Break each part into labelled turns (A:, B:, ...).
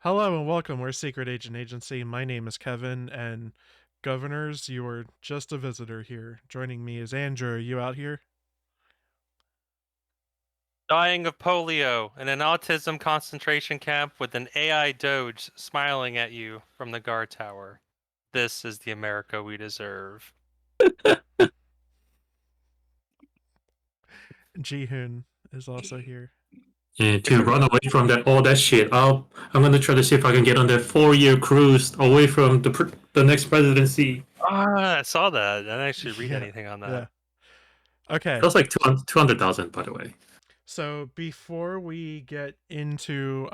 A: Hello and welcome. We're Secret Agent Agency. My name is Kevin, and governors, you are just a visitor here. Joining me is Andrew. Are you out here?
B: Dying of polio in an autism concentration camp with an AI doge smiling at you from the guard tower. This is the America we deserve.
A: Jihun is also here.
C: And to run away from all that shit, I'm gonna try to see if I can get on that 4-year cruise away from the next presidency.
B: I saw that. I didn't actually read
A: Yeah,
B: anything on
A: yeah.
B: that.
C: It
A: Okay,
C: was like 200,000, by the way.
A: so before we get into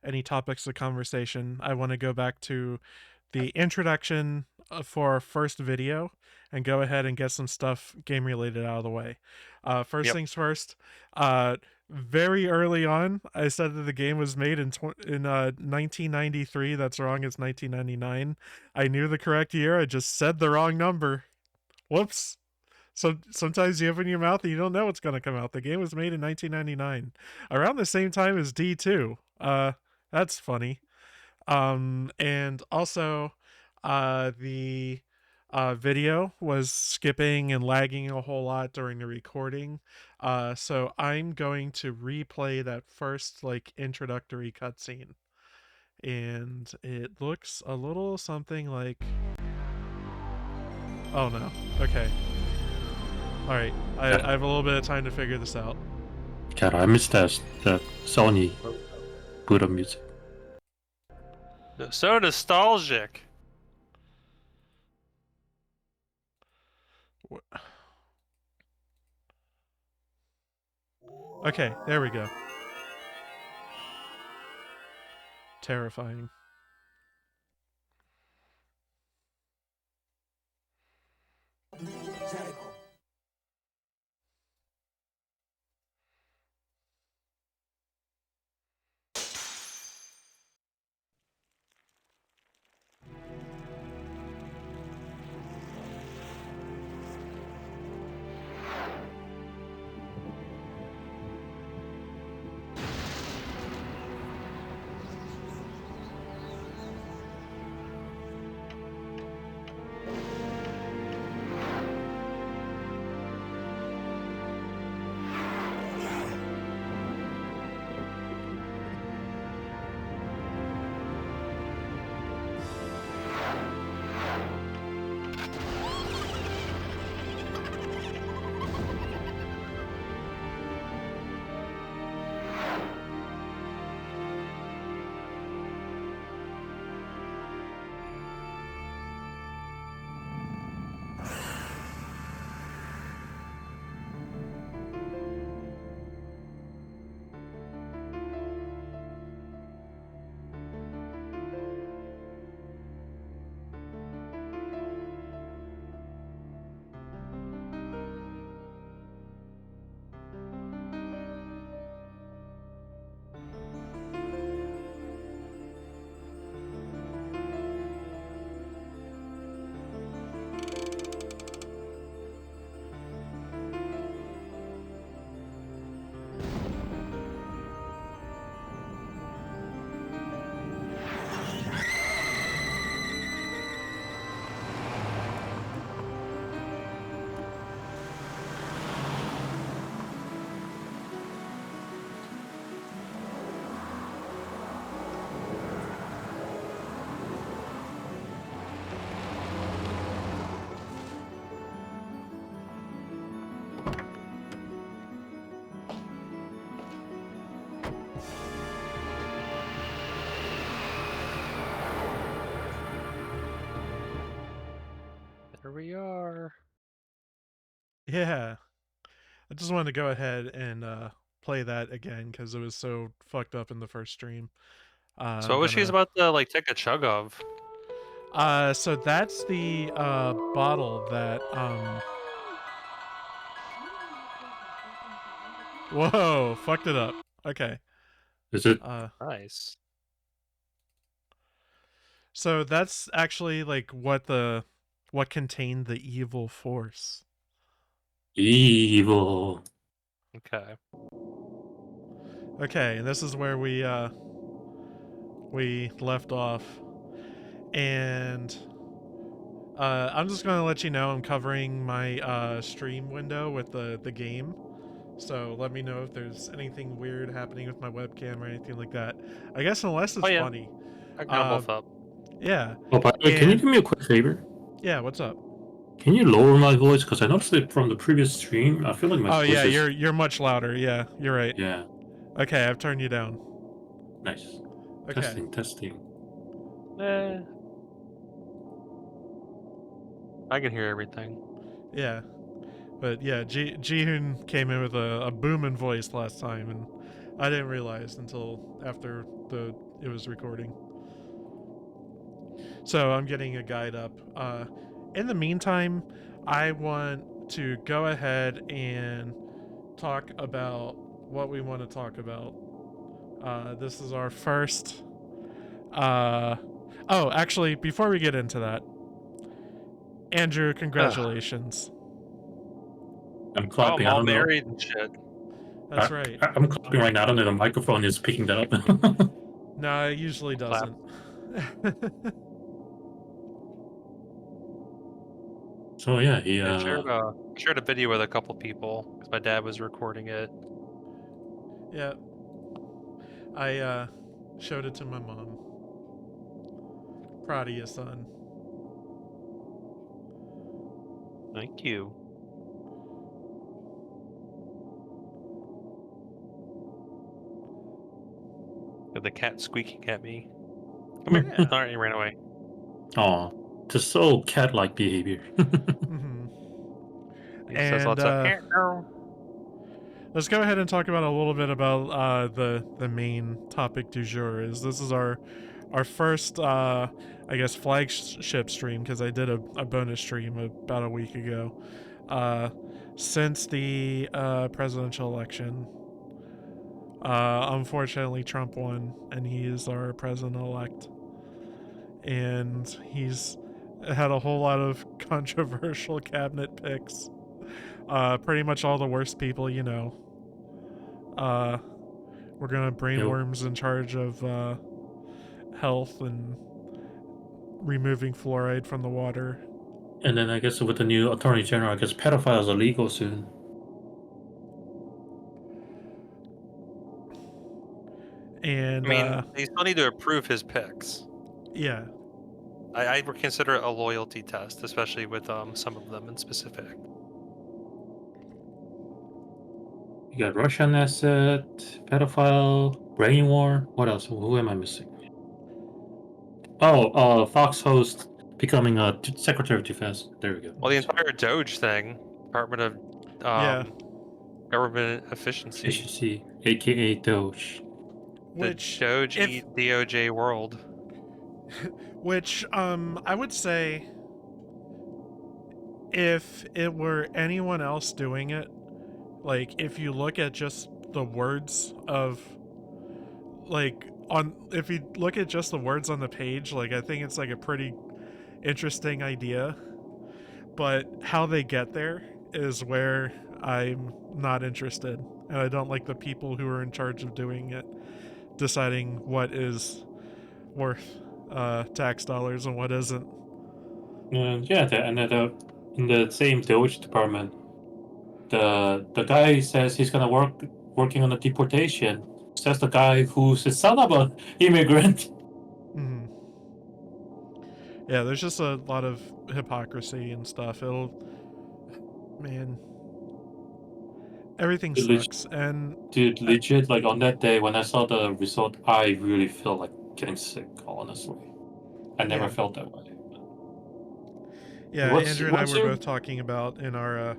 A: any topics of conversation, I want to go back to the introduction for our first video and go ahead and get some stuff game related out of the way. First
B: Yep.
A: things first. Very early on, I said that the game was made in 1993. That's wrong. It's 1999. I knew the correct year. I just said the wrong number. Whoops. So sometimes you open your mouth and you don't know what's going to come out. The game was made in 1999, around the same time as D2. That's funny. And also, the video was skipping and lagging a whole lot during the recording. So I'm going to replay that first introductory cutscene, and it looks a little something like. Oh no. Okay. All right. I have a little bit of time to figure this out.
C: God, I missed that Sony Buddha music.
B: So nostalgic.
A: Okay, there we go. Terrifying.
B: There we are.
A: Yeah. I just wanted to go ahead and play that again because it was so fucked up in the first stream.
B: So
A: I'm
B: what was she
A: gonna.
B: about to take a chug of?
A: So that's the bottle that Whoa, fucked it up. Okay.
C: Is it?
B: Nice.
A: So that's actually what contained the evil force.
C: Evil.
B: Okay.
A: Okay, and this is where we we left off. And I'm just going to let you know I'm covering my stream window with the game. So let me know if there's anything weird happening with my webcam or anything like that. I guess unless it's
B: Oh, yeah.
A: funny.
B: I can both up.
A: Yeah.
C: Oh, by the way, can you
A: And-
C: do me a quick favor?
A: Yeah, what's up?
C: Can you lower my voice? Because I noticed it from the previous stream. I feel like my
A: Oh
C: voice
A: yeah,
C: is...
A: you're much louder. Yeah, you're right.
C: Yeah,
A: Okay, I've turned you down.
C: nice.
A: Okay.
C: Testing.
B: I can hear everything.
A: Yeah. But yeah, Jihun came in with a booming voice last time, and I didn't realize until after it was recording. So I'm getting a guide up. In the meantime, I want to go ahead and talk about what we want to talk about. This is our first. Oh, actually, before we get into that, Andrew, congratulations.
C: I'm clapping.
B: I'm
C: I
B: all
C: don't know.
B: married and shit.
A: That's right.
C: I'm clapping right now. I don't know if the microphone is picking that up.
A: No, it usually
B: Clap.
A: doesn't.
C: So yeah, he
B: I shared a video with a couple people because my dad was recording it.
A: Yeah. I showed it to my mom. Proud of you, son.
B: Thank you. With the cat squeaking at me. Come here.
A: Yeah.
B: Alright, he ran away.
C: oh, just so cat-like behavior.
A: Mm-hmm.
B: He says lots of
A: let's go ahead and talk about a little bit about the main topic du jour. This is our first I guess flagship stream, because I did a bonus stream about a week ago. Since the presidential election. Unfortunately, Trump won, and he is our president-elect. And he's had a whole lot of controversial cabinet picks. Pretty much all the worst people you know. We're gonna brainworms in charge of health and removing fluoride from the water.
C: And then I guess with the new attorney general, I guess pedophiles are legal soon.
A: And
B: I mean, they still need to approve his picks.
A: yeah.
B: I would consider it a loyalty test, especially with some of them in specific.
C: You got Russian asset, pedophile, brain war. What else? Who am I missing? Oh, Fox host becoming a Secretary of Defense. There we go.
B: Well, the entire Doge thing, Department of
A: Yeah.
B: Government Efficiency,
C: Efficiency, aka Doge.
A: Which
B: the Doge
A: if-
B: eat DOJ world.
A: Which, I would say if it were anyone else doing it, like, if you look at just the words of, like, if you look at just the words on the page, like, I think it's, like, a pretty interesting idea. But how they get there is where I'm not interested. And I don't like the people who are in charge of doing it, deciding what is worth tax dollars and what isn't.
C: Yeah, and in the same Doge department, the guy says he's gonna working on the deportation. Says the guy who's the son of an immigrant.
A: Mm-hmm. Yeah, there's just a lot of hypocrisy and stuff. Man, everything sucks. And
C: dude, legit, like on that day when I saw the result, I really felt like getting sick. Honestly, I never felt that way.
A: Yeah, Andrew and I were both talking about in our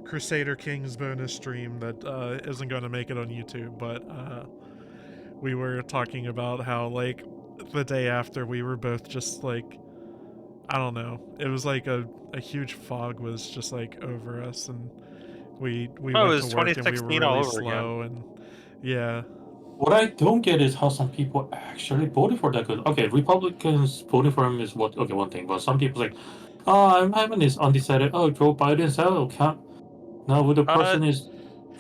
A: Crusader Kings bonus stream that isn't going to make it on YouTube, but we were talking about how, like, the day after we were both just like, I don't know, it was like a huge fog was just like over us, and we went to work and we were really slow again. And yeah.
C: What I don't get is how some people actually voted for that. Good. Okay, Republicans voting for him is one thing, but some people like, oh, I'm having this undecided. Oh, Joe Biden's out. Now the person is.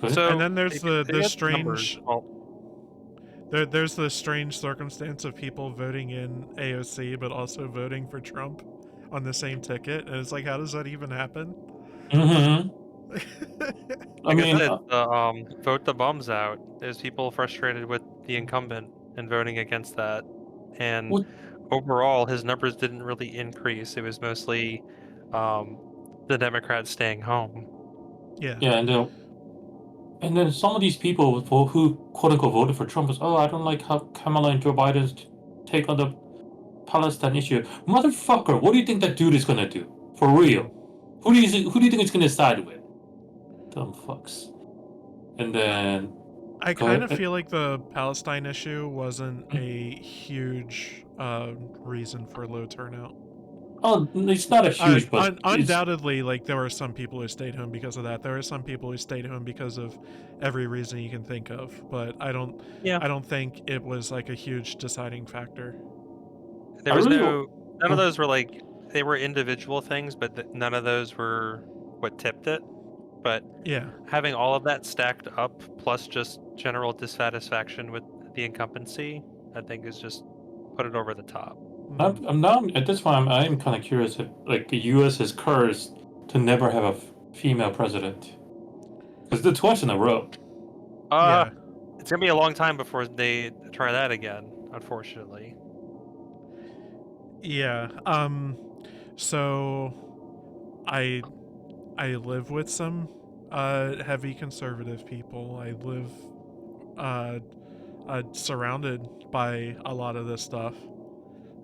A: So, and then there's the strange. There's the strange circumstance of people voting in AOC but also voting for Trump on the same ticket, and it's like, how does that even happen?
C: Mm-hmm. I
B: Like I
C: mean,
B: said, vote the bums out. There's people frustrated with the incumbent and voting against that. And
C: what?
B: overall, his numbers didn't really increase. It was mostly the Democrats staying home.
A: Yeah.
C: Yeah, and then some of these people who quote unquote voted for Trump was, oh, I don't like how Kamala and Joe Biden's take on the Palestine issue. Motherfucker, what do you think that dude is gonna do? For real? Who do you think it's gonna side with? Dumb fucks. And then
A: I
C: go
A: kind of
C: ahead.
A: feel like the Palestine issue wasn't a huge reason for low turnout.
C: Oh, it's not a huge, but it's
A: Undoubtedly, like, there were some people who stayed home because of that. There were some people who stayed home because of every reason you can think of. But
B: Yeah.
A: I don't think it was like a huge deciding factor.
B: There
C: I
B: was
C: really.
B: none of those were like, they were individual things, but none of those were what tipped it. But
A: Yeah.
B: having all of that stacked up, plus just general dissatisfaction with the incumbency, I think is just put it over the top.
C: I'm now at this point. I'm kind of curious if like the U.S. is cursed to never have a female president. Because it's twice in a row.
A: Yeah.
B: It's gonna be a long time before they try that again, unfortunately.
A: Yeah. So I live with some heavy conservative people. I live surrounded by a lot of this stuff.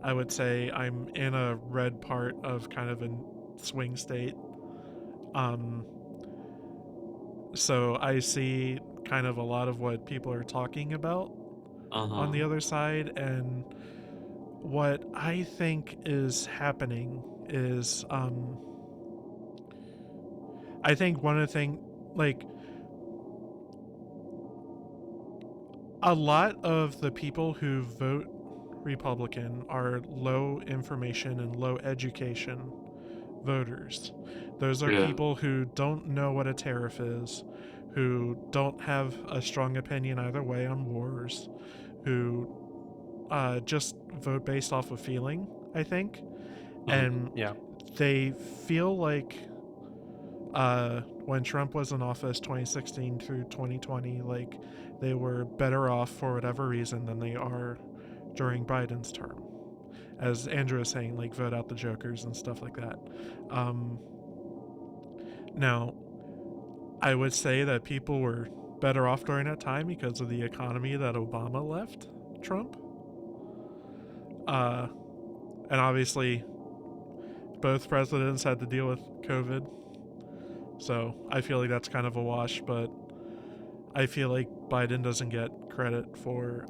A: I would say I'm in a red part of kind of a swing state. Um, so I see kind of a lot of what people are talking about on the other side, and what I think is happening is, I think one of the things, like, a lot of the people who vote Republican are low information and low education voters. Those are
C: Yeah.
A: people who don't know what a tariff is, who don't have a strong opinion either way on wars, who just vote based off of feeling, I think. And
B: Yeah.
A: they feel like when Trump was in office 2016 through 2020, like, they were better off for whatever reason than they are during Biden's term. As Andrew was saying, like, vote out the jokers and stuff like that. Now, I would say that people were better off during that time because of the economy that Obama left Trump. And obviously, both presidents had to deal with COVID. So I feel like that's kind of a wash, but I feel like Biden doesn't get credit for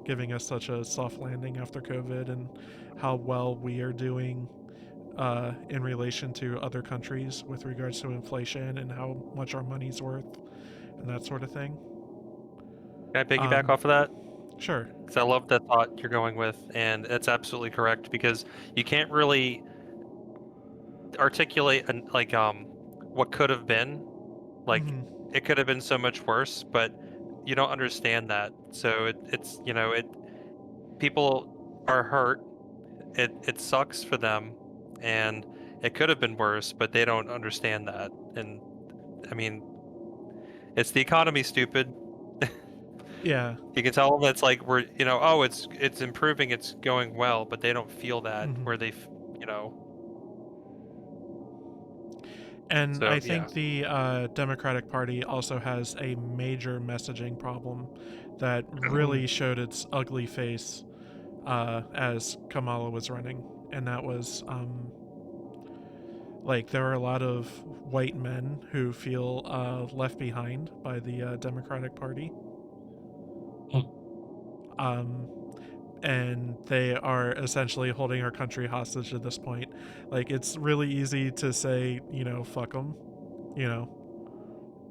A: giving us such a soft landing after COVID and how well we are doing in relation to other countries with regards to inflation and how much our money's worth and that sort of thing.
B: Can I piggyback off of that?
A: Sure.
B: Because I love the thought you're going with, and it's absolutely correct, because you can't really articulate what could have been. Like, it could have been so much worse, but you don't understand that. So it's people are hurt. It sucks for them, and it could have been worse, but they don't understand that. And I mean, it's the economy, stupid.
A: Yeah.
B: You can tell them it's like, we're, oh, it's improving, it's going well, but they don't feel that where they, you know.
A: And
B: So
A: I
B: yeah.
A: think the Democratic Party also has a major messaging problem that really showed its ugly face as Kamala was running. And that was, like, there are a lot of white men who feel left behind by the Democratic Party. And they are essentially holding our country hostage at this point. Like, it's really easy to say, fuck them,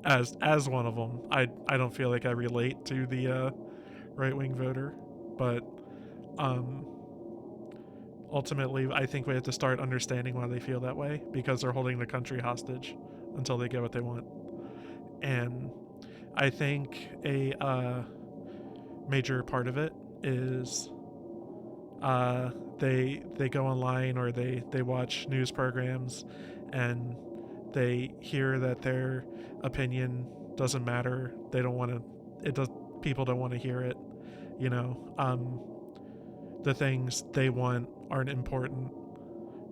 A: as one of them. I don't feel like I relate to the right-wing voter, but ultimately I think we have to start understanding why they feel that way, because they're holding the country hostage until they get what they want. And I think major part of it is they go online or they watch news programs and they hear that their opinion doesn't matter. They don't want to. It does. People don't want to hear it. You know, the things they want aren't important.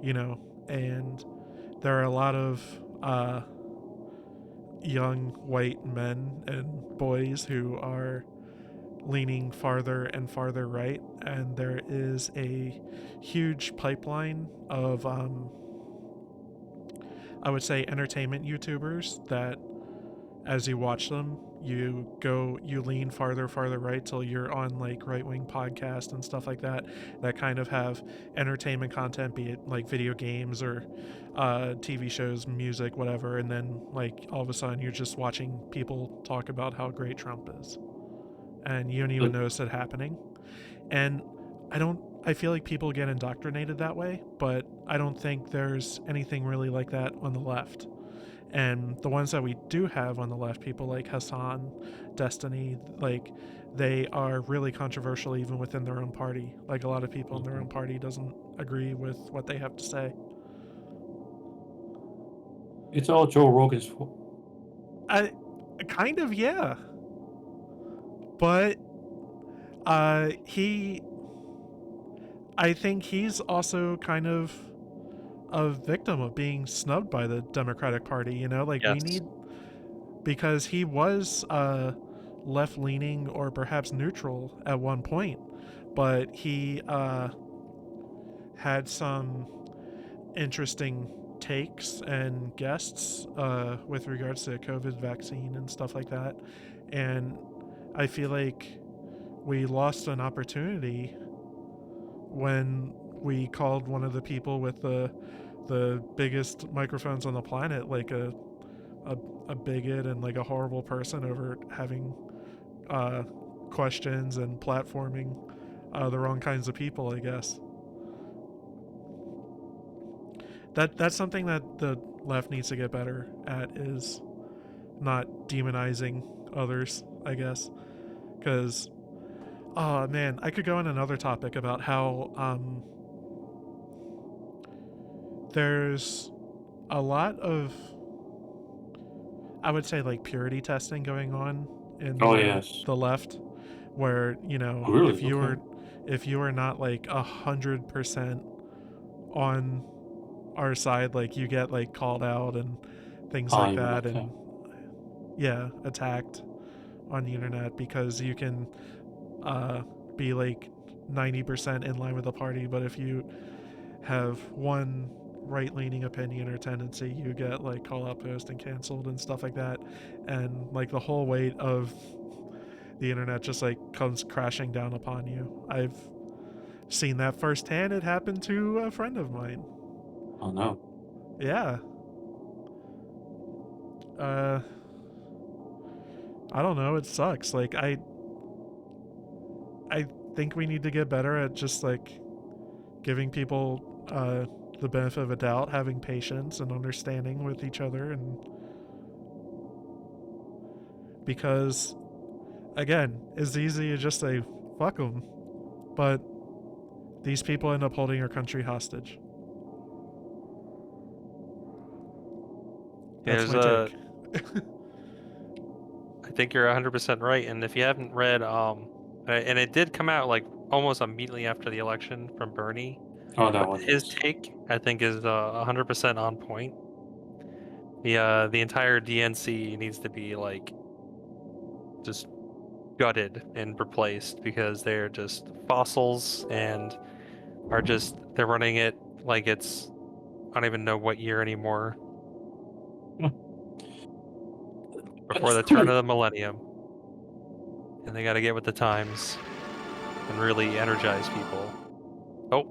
A: You know, and there are a lot of young white men and boys who are leaning farther and farther right, and there is a huge pipeline of I would say entertainment YouTubers that as you watch them you lean farther right till you're on like right-wing podcasts and stuff like that kind of have entertainment content, be it like video games or TV shows, music, whatever, and then like all of a sudden you're just watching people talk about how great Trump is and you don't even notice it happening. And I feel like people get indoctrinated that way, but I don't think there's anything really like that on the left. And the ones that we do have on the left, people like Hassan, Destiny, like they are really controversial even within their own party. Like a lot of people in their own party doesn't agree with what they have to say.
C: It's all Joe Rogan's fault.
A: I kind of, yeah. But I think he's also kind of a victim of being snubbed by the Democratic Party, you know? Like,
B: Yes.
A: we need, because he was left leaning or perhaps neutral at one point, but he had some interesting takes and guests with regards to the COVID vaccine and stuff like that. And I feel like we lost an opportunity when we called one of the people with the biggest microphones on the planet like a bigot and like a horrible person over having questions and platforming the wrong kinds of people, I guess. That's something that the left needs to get better at, is not demonizing others, I guess. Because, oh man, I could go on another topic about how there's a lot of, I would say, like purity testing going on in the left, where, you know,
C: Oh, really?
A: if you are not like 100% on our side, like you get like called out and things like that, and yeah, attacked on the internet because you can be like 90% in line with the party, but if you have one right-leaning opinion or tendency, you get like call out post and canceled and stuff like that, and like the whole weight of the internet just like comes crashing down upon you. I've seen that firsthand. It happened to a friend of mine.
C: Oh no.
A: Yeah. I don't know, it sucks. Like I think we need to get better at just like giving people the benefit of a doubt, having patience and understanding with each other, and because again, it's easy to just say fuck them, but these people end up holding our country hostage. That's my take.
B: I think you're 100% right, and if you haven't read, and it did come out like almost immediately after the election from Bernie.
C: Oh, that
B: but
C: one.
B: his take, I think, is 100% on point. The entire DNC needs to be like just gutted and replaced because they're just fossils and they're running it like it's, I don't even know what year anymore. Before the turn of the millennium. And they got to get with the times and really energize people. Oh.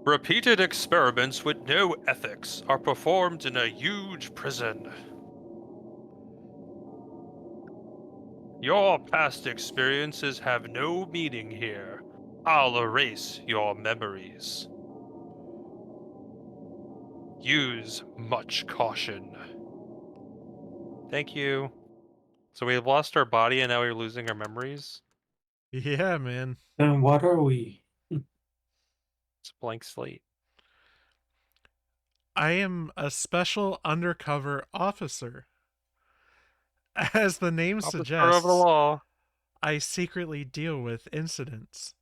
B: Repeated experiments with no ethics are performed in a huge prison. Your past experiences have no meaning here. I'll erase your memories. Use much caution. Thank you. So we lost our body and now we're losing our memories?
A: Yeah, man.
C: Then what are we?
B: It's a blank slate.
A: I am a special undercover officer. As the name
B: Officer of the
A: suggests,
B: law.
A: I secretly deal with incidents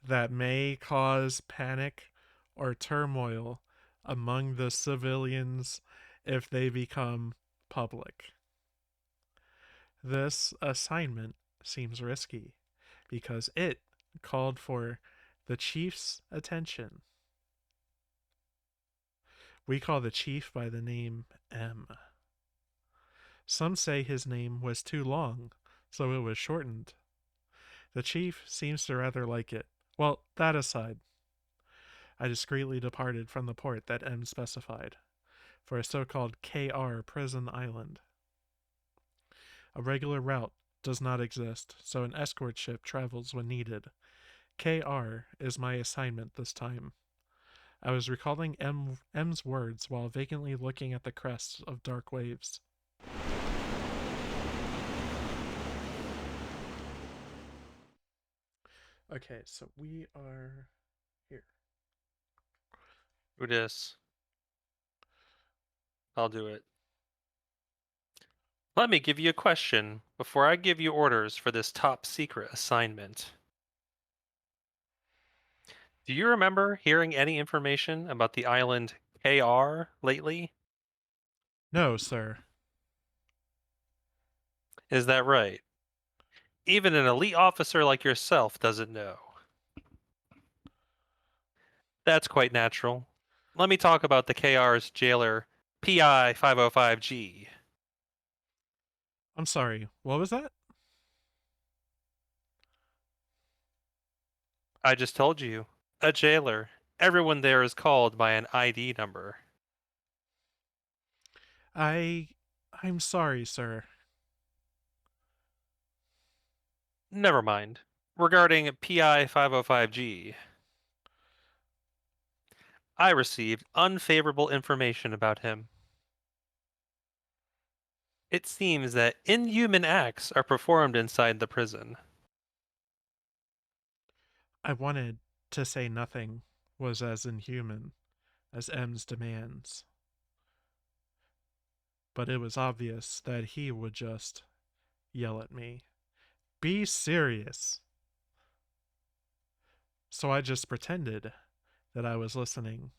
A: that may cause panic or turmoil among the civilians if they become public. This assignment seems risky because it called for the chief's attention. We call the chief by the name M. Some say his name was too long, so it was shortened. The chief seems to rather like it. Well, that aside, I discreetly departed from the port that M specified for a so-called KR prison island. A regular route does not exist, so an escort ship travels when needed. KR is my assignment this time. I was recalling M's words while vacantly looking at the crests of dark waves. Okay, so we are here.
B: Who dis? I'll do it. Let me give you a question before I give you orders for this top secret assignment. Do you remember hearing any information about the island KR lately?
A: No, sir.
B: Is that right? Even an elite officer like yourself doesn't know. That's quite natural. Let me talk about the KR's jailer, PI 505G.
A: I'm sorry. What was that?
B: I just told you. A jailer. Everyone there is called by an ID number.
A: I'm sorry, sir.
B: Never mind. Regarding PI 505G, I received unfavorable information about him. It seems that inhuman acts are performed inside the prison.
A: I wanted to say nothing was as inhuman as M's demands, but it was obvious that he would just yell at me. Be serious. So I just pretended that I was listening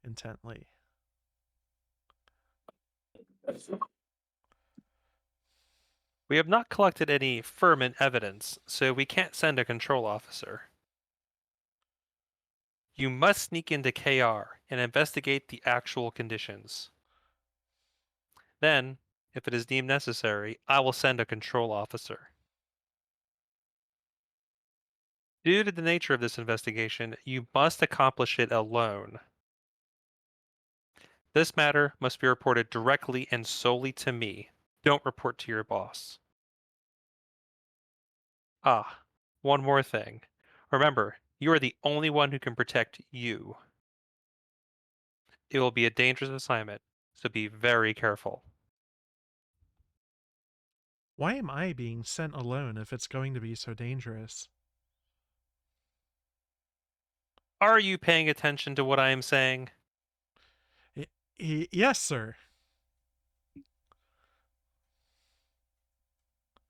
A: intently.
B: We have not collected any firm evidence, so we can't send a control officer. You must sneak into KR and investigate the actual conditions. Then, if it is deemed necessary, I will send a control officer. Due to the nature of this investigation, you must accomplish it alone. This matter must be reported directly and solely to me. Don't report to your boss. Ah, one more thing. Remember, you are the only one who can protect you. It will be a dangerous assignment, so be very careful.
A: Why am I being sent alone if it's going to be so dangerous?
B: Are you paying attention to what I am saying?
A: Yes, sir.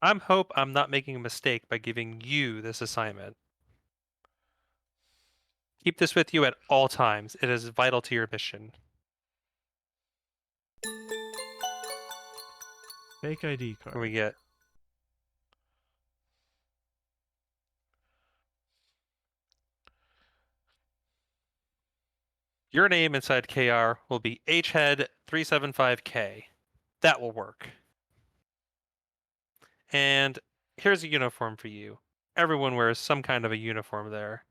B: Hope I'm not making a mistake by giving you this assignment. Keep this with you at all times. It is vital to your mission.
A: Fake ID
B: What we
A: card.
B: get? Your name inside KR will be HHead 375K. That will work. And here's a uniform for you. Everyone wears some kind of a uniform there.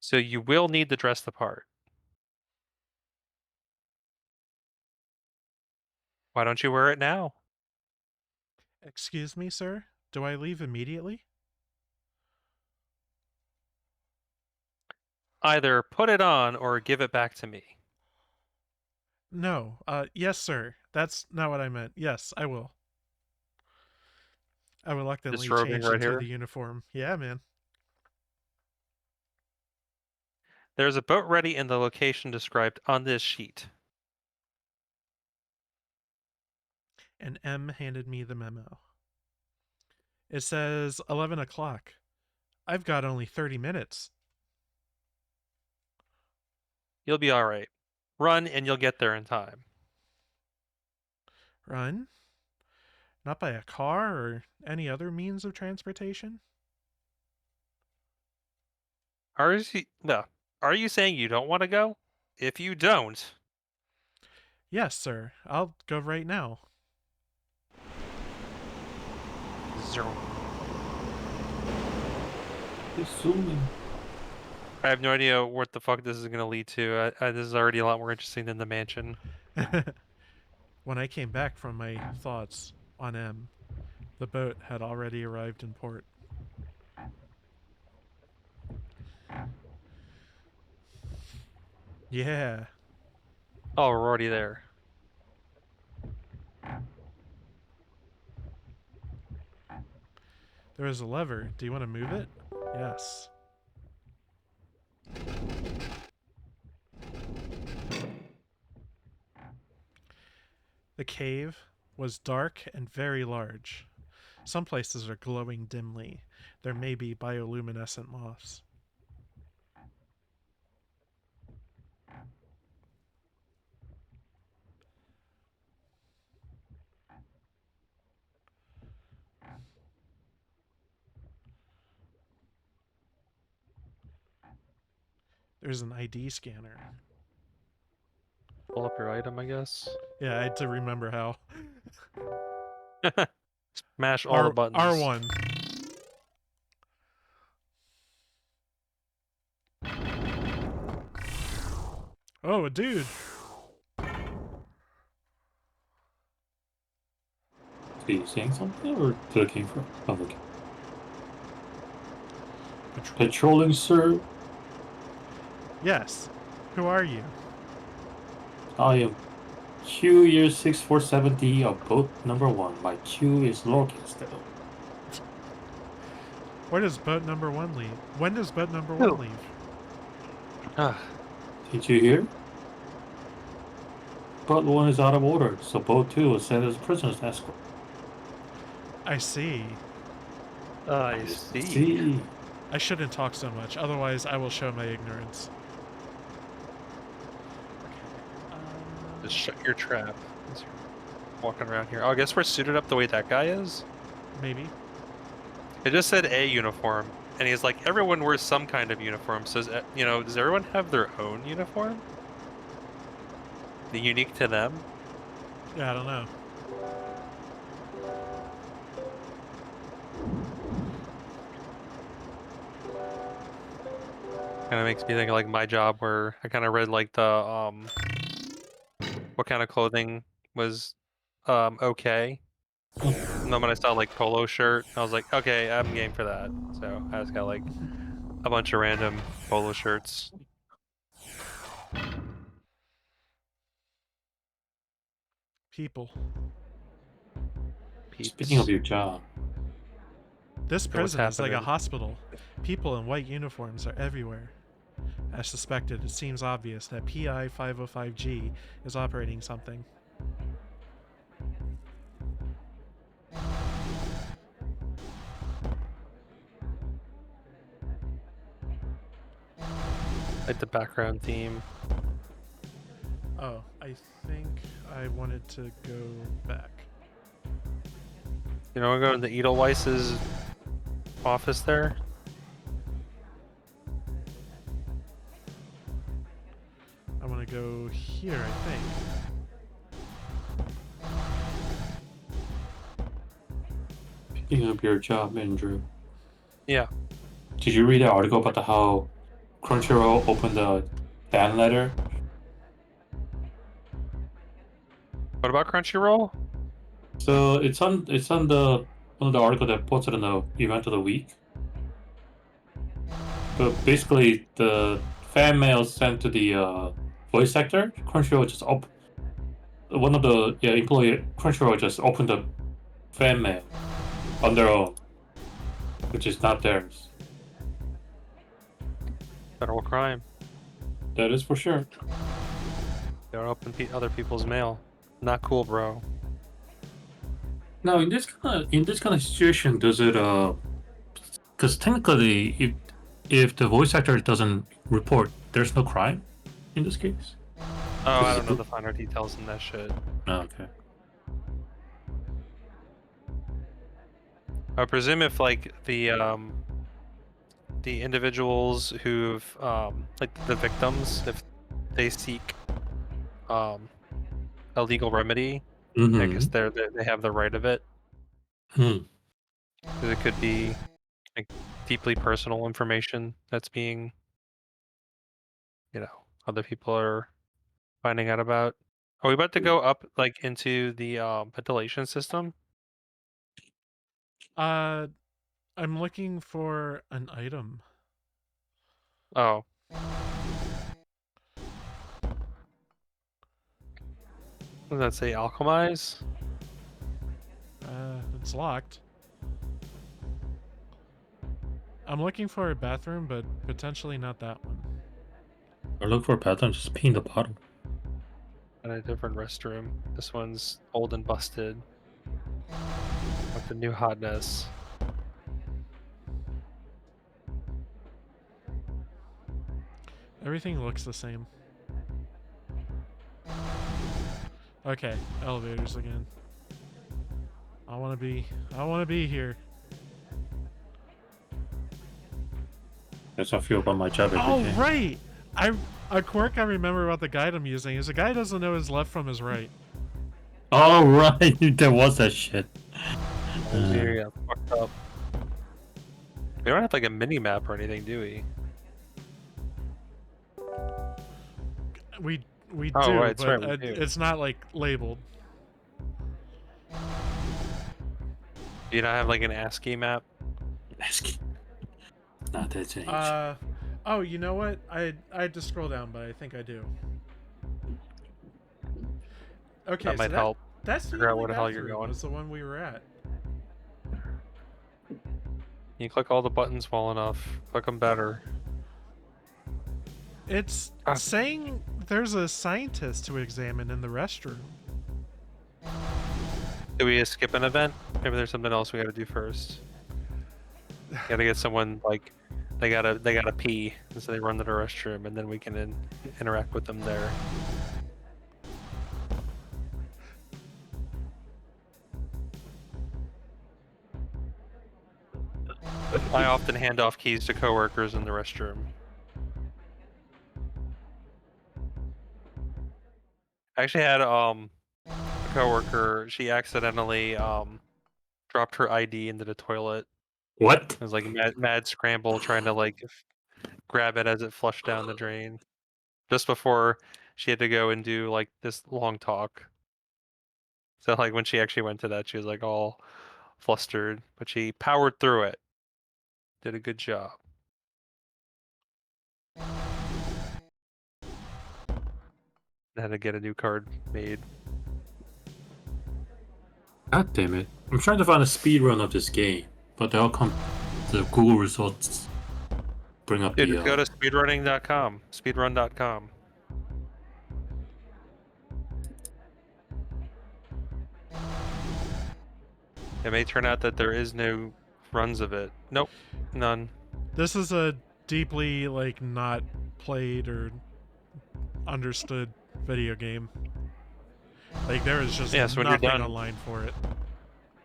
B: So you will need to dress the part. Why don't you wear it now?
A: Excuse me, sir? Do I leave immediately?
B: Either put it on or give it back to me.
A: No. Yes, sir. That's not what I meant. Yes, I will. I reluctantly
B: Disrobing
A: changed
B: right
A: into
B: here.
A: the uniform. Yeah, man.
B: There's a boat ready in the location described on this sheet.
A: And M handed me the memo. It says 11 o'clock. I've got only 30 minutes.
B: You'll be all right. Run and you'll get there in time.
A: Run? Not by a car or any other means of transportation?
B: Are you saying you don't want to go? If you don't,
A: Yes, sir. I'll go right now.
B: zero.
C: Assuming.
B: I have no idea what the fuck this is gonna lead to. This is already a lot more interesting than the mansion.
A: When I came back from my thoughts on M, the boat had already arrived in port. Yeah.
B: Oh, we're already there.
A: There is a lever. Do you want to move it? Yes. The cave was dark and very large. Some places are glowing dimly. There may be bioluminescent moths. There's an ID scanner.
B: Pull up your item, I guess.
A: Yeah, I had to remember how.
B: Smash all the buttons.
A: R1. Oh, a dude.
C: Is he saying something or looking for? Oh, okay. Patrolling, sir.
A: Yes. Who are you?
C: I am Q year 6470 of boat number 1. My Q is lowercase though.
A: Where does boat number 1 leave? When does boat number 1 leave?
C: Did you hear? Boat 1 is out of order, so boat 2 was sent as prisoner's escort.
A: I see.
B: I see.
A: I shouldn't talk so much, otherwise I will show my ignorance.
B: Just shut your trap. As you're walking around here. Oh, I guess we're suited up the way that guy is.
A: Maybe.
B: It just said a uniform, and he's like, everyone wears some kind of uniform. So, does everyone have their own uniform? The unique to them?
A: Yeah, I don't know.
B: Kind of makes me think of like my job, where I kind of read like the what kind of clothing was okay. And then when I saw like polo shirt, I was like, okay, I'm game for that. So I just got like a bunch of random polo shirts.
A: People.
C: Speaking of your job,
A: This
B: So what's
A: prison is like a
B: happening?
A: hospital. People in white uniforms are everywhere. As suspected, it seems obvious that PI 505G is operating something.
B: Like the background theme.
A: Oh, I think I wanted to go back.
B: You know, we go to the Edelweiss's office there.
A: I want to go here, I think.
C: picking up your job, Andrew.
B: Yeah.
C: Did you read the article about how Crunchyroll opened a ban letter?
B: What about Crunchyroll?
C: So it's on the one of the article that posted on the event of the week. But basically, the fan mail sent to the voice actor, Crunchyroll just one of the employee Crunchyroll just opened a fan mail on their own, which is not theirs.
B: Federal crime.
C: That is for sure.
B: They're open other people's mail. Not cool, bro.
C: Now, in this kind of situation, does it because technically, if the voice actor doesn't report, there's no crime in this case.
B: Oh, I don't know the finer details in that shit.
C: Oh, okay.
B: I presume if like the individuals who've like the victims, if they seek a legal remedy, I guess they have the right of it. Because it could be like deeply personal information that's being, other people are finding out about. Are we about to go up like into the ventilation system?
A: I'm looking for an item.
B: Oh. Does that say alchemize?
A: It's locked. I'm looking for a bathroom, but potentially not that one.
C: Or look for a pattern, just pee in the bottle.
B: And a different restroom. This one's old and busted. With the new hotness.
A: Everything looks the same. Okay, elevators again. I wanna be here.
C: That's how I feel about my job every day.
A: Oh, right! A quirk I remember about the guide I'm using is the guy doesn't know his left from his right.
C: Oh, right! There was that shit.
B: Yeah, fucked up. We don't have like a mini map or anything, do we?
A: We
B: Oh,
A: do,
B: right,
A: but
B: right, we do.
A: it's not like labeled.
B: Do you not have like an ASCII map?
C: ASCII. Not that change.
A: Oh, you know what? I had to scroll down, but I think I do. Okay,
B: That might help.
A: That's the
B: figure out
A: only
B: where the hell you're
A: bathroom
B: going.
A: was the one we were at.
B: You click all the buttons well enough. Click them better.
A: It's saying there's a scientist to examine in the restroom.
B: Did we skip an event? Maybe there's something else we gotta do first. Gotta get someone like they gotta pee, and so they run to the restroom, and then we can interact with them there. I often hand off keys to coworkers in the restroom. I actually had a coworker. She accidentally dropped her ID into the toilet.
C: What?
B: It was like mad scramble trying to like grab it as it flushed down the drain. Just before she had to go and do like this long talk. So like when she actually went to that, she was like all flustered, but she powered through it. Did a good job. Had to get a new card made.
C: God damn it. I'm trying to find a speed run of this game, but they all come the Google results bring up
B: Dude,
C: the
B: just go to speedrunning.com. Speedrun.com. It may turn out that there is no runs of it. Nope, none.
A: This is a deeply like not played or understood video game. Like there is just
B: So when you're
A: nothing
B: done,
A: online for it.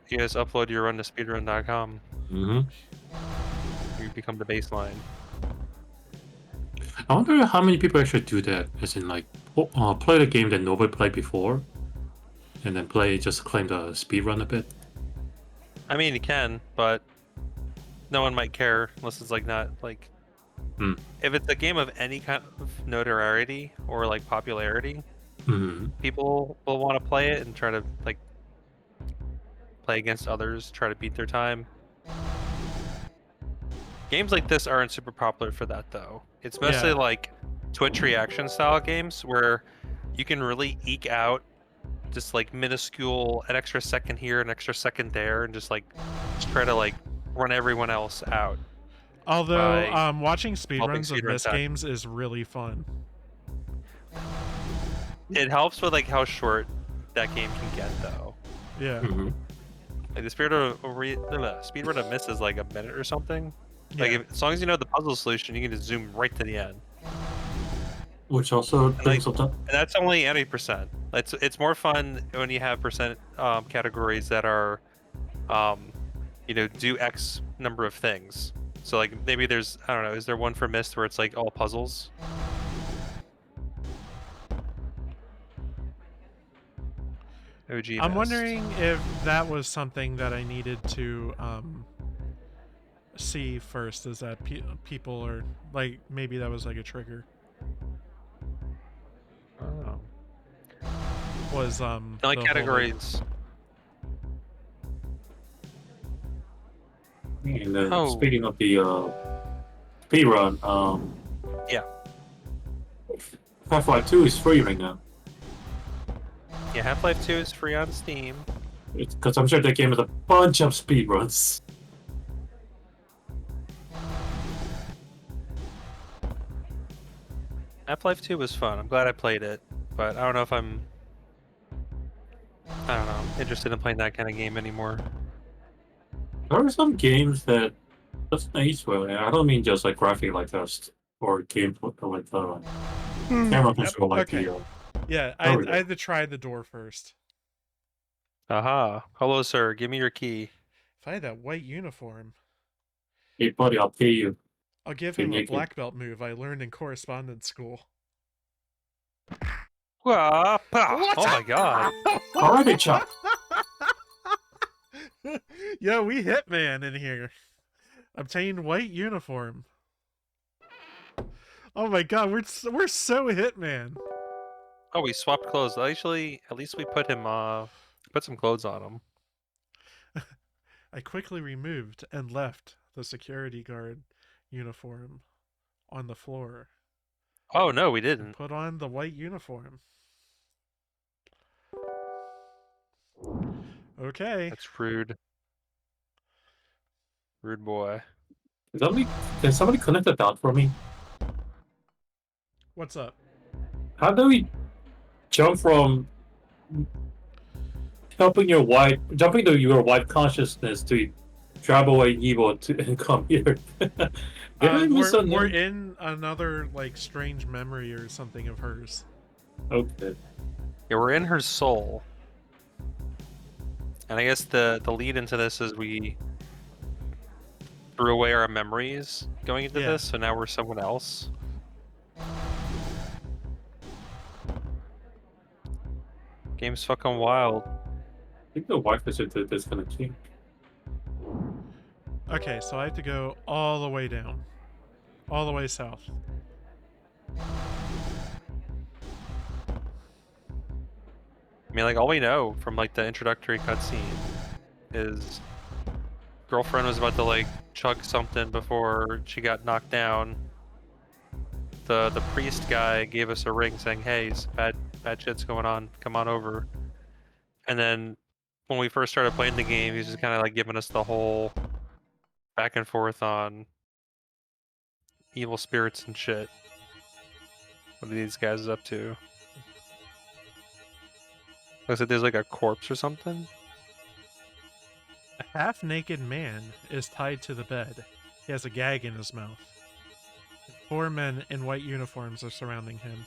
B: you just upload your run to speedrun.com.
C: Mm-hmm.
B: You become the baseline.
C: I wonder how many people actually do that, as in like play the game that nobody played before, and then just claim the speed run a bit.
B: I mean, you can, but no one might care unless it's like not like. If it's a game of any kind of notoriety or like popularity, people will want to play it and try to like play against others, try to beat their time. Games like this aren't super popular for that though. It's mostly like Twitch reaction style games where you can really eke out just like minuscule, an extra second here, an extra second there, and just try to like run everyone else out.
A: Although,
B: by
A: watching
B: helping
A: speedruns of
B: speedrun
A: this
B: time.
A: games is really fun.
B: It helps with like how short that game can get, though.
A: Yeah.
C: Mhm.
B: Like the speedrun of Miss is like a minute or something. Like
A: Yeah.
B: as long as you know the puzzle solution, you can just zoom right to the end.
C: Which also
B: And,
C: brings up that.
B: and that's only any percent. It's more fun when you have percent categories that are, do X number of things. So like maybe there's, I don't know, is there one for Myst where it's like all puzzles? OG
A: I'm
B: Myst.
A: wondering if that was something that I needed to see first. Is that people are like, maybe that was like a trigger.
B: Oh.
A: Was
B: Like
A: the whole, like,
B: categories.
C: And then
B: Oh.
C: speaking of the speedrun,
B: Yeah.
C: Half-Life 2 is free right now.
B: Yeah, Half-Life 2 is free on Steam.
C: Because I'm sure that game has a bunch of speedruns.
B: Half-Life 2 was fun. I'm glad I played it, but I don't know if I'm, I don't know, interested in playing that kind of game anymore.
C: There are some games that doesn't age well. And I don't mean just like graphic like this or game like camera control like
A: okay.
C: the.
A: Yeah, I had to try the door first.
B: Aha. Hello, sir. Give me your key.
A: If I had that white uniform,
C: Hey buddy, I'll pay you.
A: I'll give
C: Be
A: him a
C: naked.
A: black belt move I learned in correspondence school.
B: Wah, pow.
A: What?
B: Oh my god.
C: Karate chop.
A: Yo, we Hitman in here. Obtained white uniform. Oh my god, we're so Hitman.
B: Oh, we swapped clothes. Actually, at least we put him, put some clothes on him.
A: I quickly removed and left the security guard uniform on the floor.
B: Oh no, we
A: And
B: didn't.
A: put on the white uniform. Okay.
B: That's rude. Rude boy.
C: Can somebody connect the dot for me?
A: What's up?
C: How do we jump from jumping to your white consciousness to drive away evil to and come here? Did I miss something?
A: We're in another like strange memory or something of hers.
C: Okay.
B: Yeah, we're in her soul. And I guess the lead into this is we threw away our memories going into
A: Yeah.
B: this, so now we're someone else. Game's fucking wild.
C: I think the wife is disconnecting.
A: Okay, so I have to go all the way down. All the way south.
B: I mean, like, all we know from, like, the introductory cutscene is girlfriend was about to, like, chug something before she got knocked down. The priest guy gave us a ring saying, hey, bad shit's going on, come on over. And then when we first started playing the game, he's just kind of, like, giving us the whole back and forth on evil spirits and shit. What are these guys up to? Looks like there's like a corpse or something.
A: A half-naked man is tied to the bed. He has a gag in his mouth. 4 men in white uniforms are surrounding him.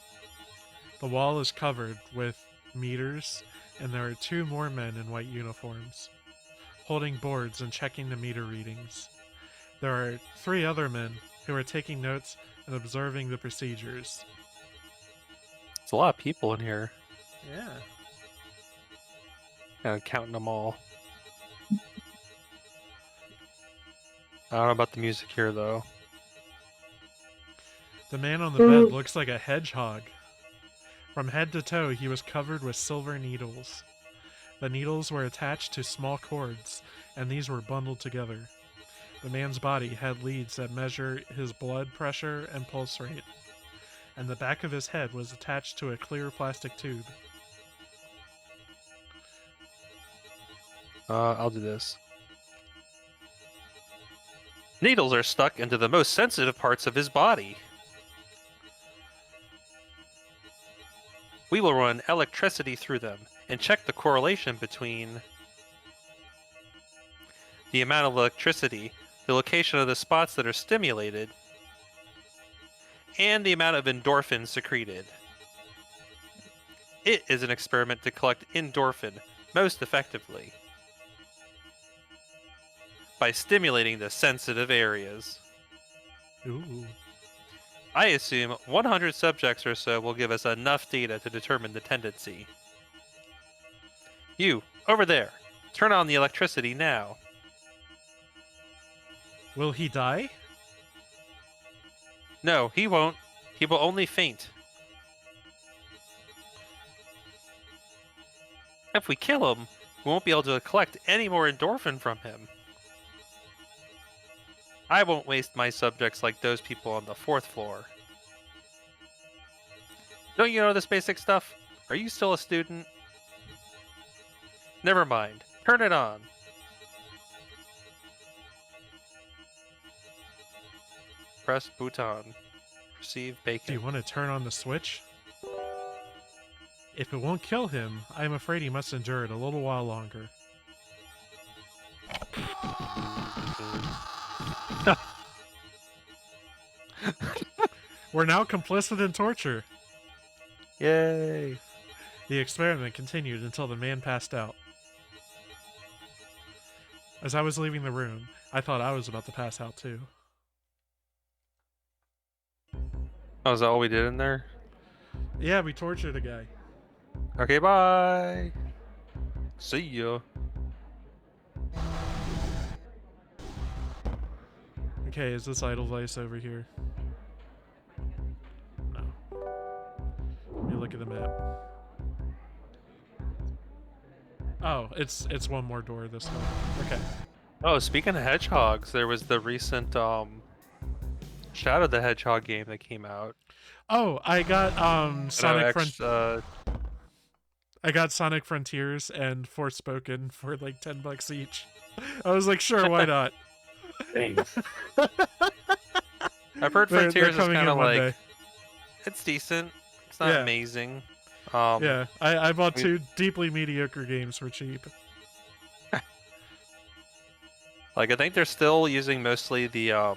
A: The wall is covered with meters, and there are 2 more men in white uniforms, holding boards and checking the meter readings. There are 3 other men who are taking notes and observing the procedures.
B: It's a lot of people in here.
A: Yeah.
B: Kind of counting them all. I don't know about the music here though.
A: The man on the bed looks like a hedgehog. From head to toe, he was covered with silver needles. The needles were attached to small cords, and these were bundled together. The man's body had leads that measure his blood pressure and pulse rate, and the back of his head was attached to a clear plastic tube.
B: I'll do this. Needles are stuck into the most sensitive parts of his body. We will run electricity through them and check the correlation between the amount of electricity, the location of the spots that are stimulated, and the amount of endorphin secreted. It is an experiment to collect endorphin most effectively by stimulating the sensitive areas.
A: Ooh.
B: I assume 100 subjects or so will give us enough data to determine the tendency. You, over there, turn on the electricity now.
A: Will he die?
B: No, he won't. He will only faint. If we kill him, we won't be able to collect any more endorphin from him. I won't waste my subjects like those people on the 4th floor. Don't you know this basic stuff? Are you still a student? Never mind. Turn it on. Press button. Receive
A: Do
B: bacon.
A: you want to turn on the switch? If it won't kill him, I am afraid he must endure it a little while longer. We're now complicit in torture.
B: Yay!
A: The experiment continued until the man passed out. As I was leaving the room, I thought I was about to pass out too.
B: Oh, is that all we did in there?
A: Yeah, we tortured a guy.
B: Okay, bye! See ya.
A: Okay, is this idle vice over here? No. Let me look at the map. Oh, it's one more door this way. Okay.
B: Oh, speaking of hedgehogs, there was the recent Shadow the Hedgehog game that came out.
A: Oh, I got I got Sonic Frontiers and Forspoken for like $10 each. I was like, sure, why not?
C: Dang.
B: I've heard
A: They're
B: Frontiers is
A: coming
B: kind
A: in
B: of
A: one
B: like
A: day.
B: it's decent. It's not
A: Yeah.
B: amazing.
A: Yeah, I bought
B: we-
A: 2 deeply mediocre games for cheap.
B: Like I think they're still using mostly the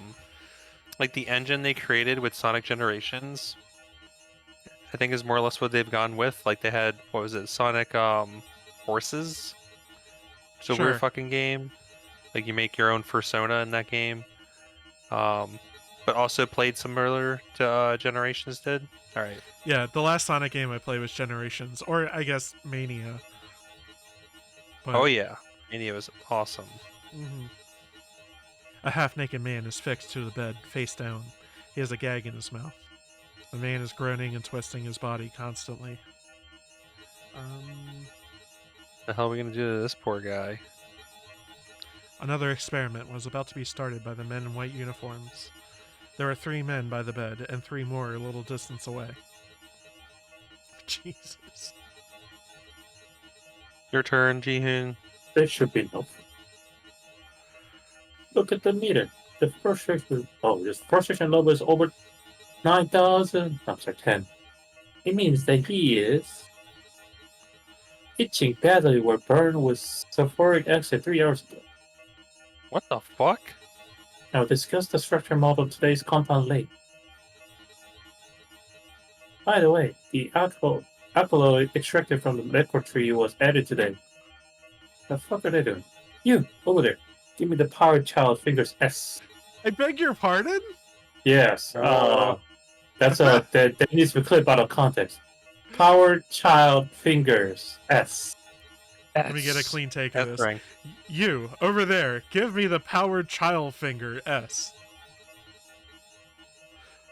B: like the engine they created with Sonic Generations. I think is more or less what they've gone with. Like they had what was it, Sonic Horses? It's a
A: Sure.
B: weird fucking game. Like you make your own persona in that game. But also played similar to Generations did. All right.
A: Yeah, the last Sonic game I played was Generations, or I guess Mania. But,
B: Oh yeah, Mania was awesome.
A: mhm. A half-naked man is fixed to the bed, face down. He has a gag in his mouth. The man is groaning and twisting his body constantly.
B: The hell are we gonna do to this poor guy?
A: Another experiment was about to be started by the men in white uniforms. There are 3 men by the bed, and 3 more a little distance away. Jesus.
B: Your turn, Jihun.
C: There should be enough. Look at the meter. The frustration. Oh, this frustration level is over 9,000. I'm sorry, 10. It means that he is itching badly where burned with sulfuric acid 3 hours ago.
B: What the fuck?
C: I'll discuss the structure model of today's compound later. By the way, the alkaloid extracted from the liquor tree was added today. The fuck are they doing? You, over there. Give me the powered child fingers S.
A: I beg your pardon?
C: Yes. That needs to be clipped out of context. Powered child fingers S.
A: Let me get a clean take of
B: That's
A: this.
B: right.
A: You, over there, give me the powered child finger S.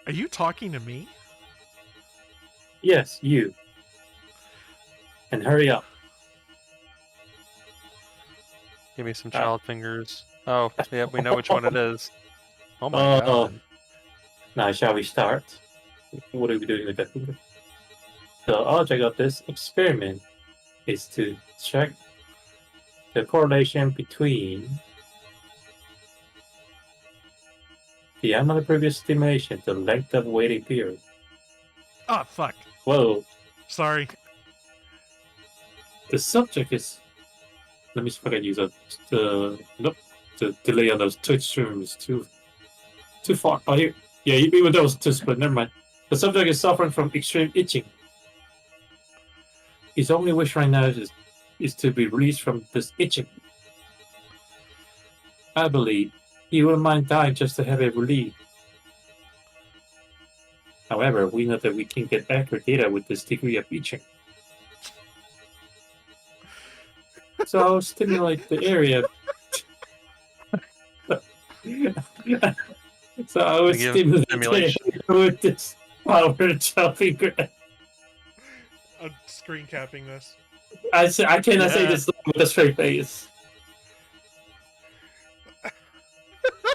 A: Are you talking to me?
C: Yes, you. And hurry up.
B: Give me some child fingers. Oh, yeah, we know which one it is. Oh my
C: Oh.
B: god.
C: Now, shall we start? What are we doing with that finger? The object of this experiment is to check the correlation between the amount of previous stimulation, the length of waiting period.
A: Oh, fuck.
C: Whoa.
A: Sorry.
C: The subject is. Let me see if I can use nope. The delay on those Twitch streams is too far. Oh, here. Yeah, even though it's too split, never mind. The subject is suffering from extreme itching. His only wish right now is to be released from this itching. I believe he wouldn't mind dying just to have it relieved. However, we know that we can get accurate data with this degree of itching. So I'll stimulate the area. So I would stimulate the area with this power jumping grab.
A: I'm screen capping this.
C: I cannot say this with a straight face.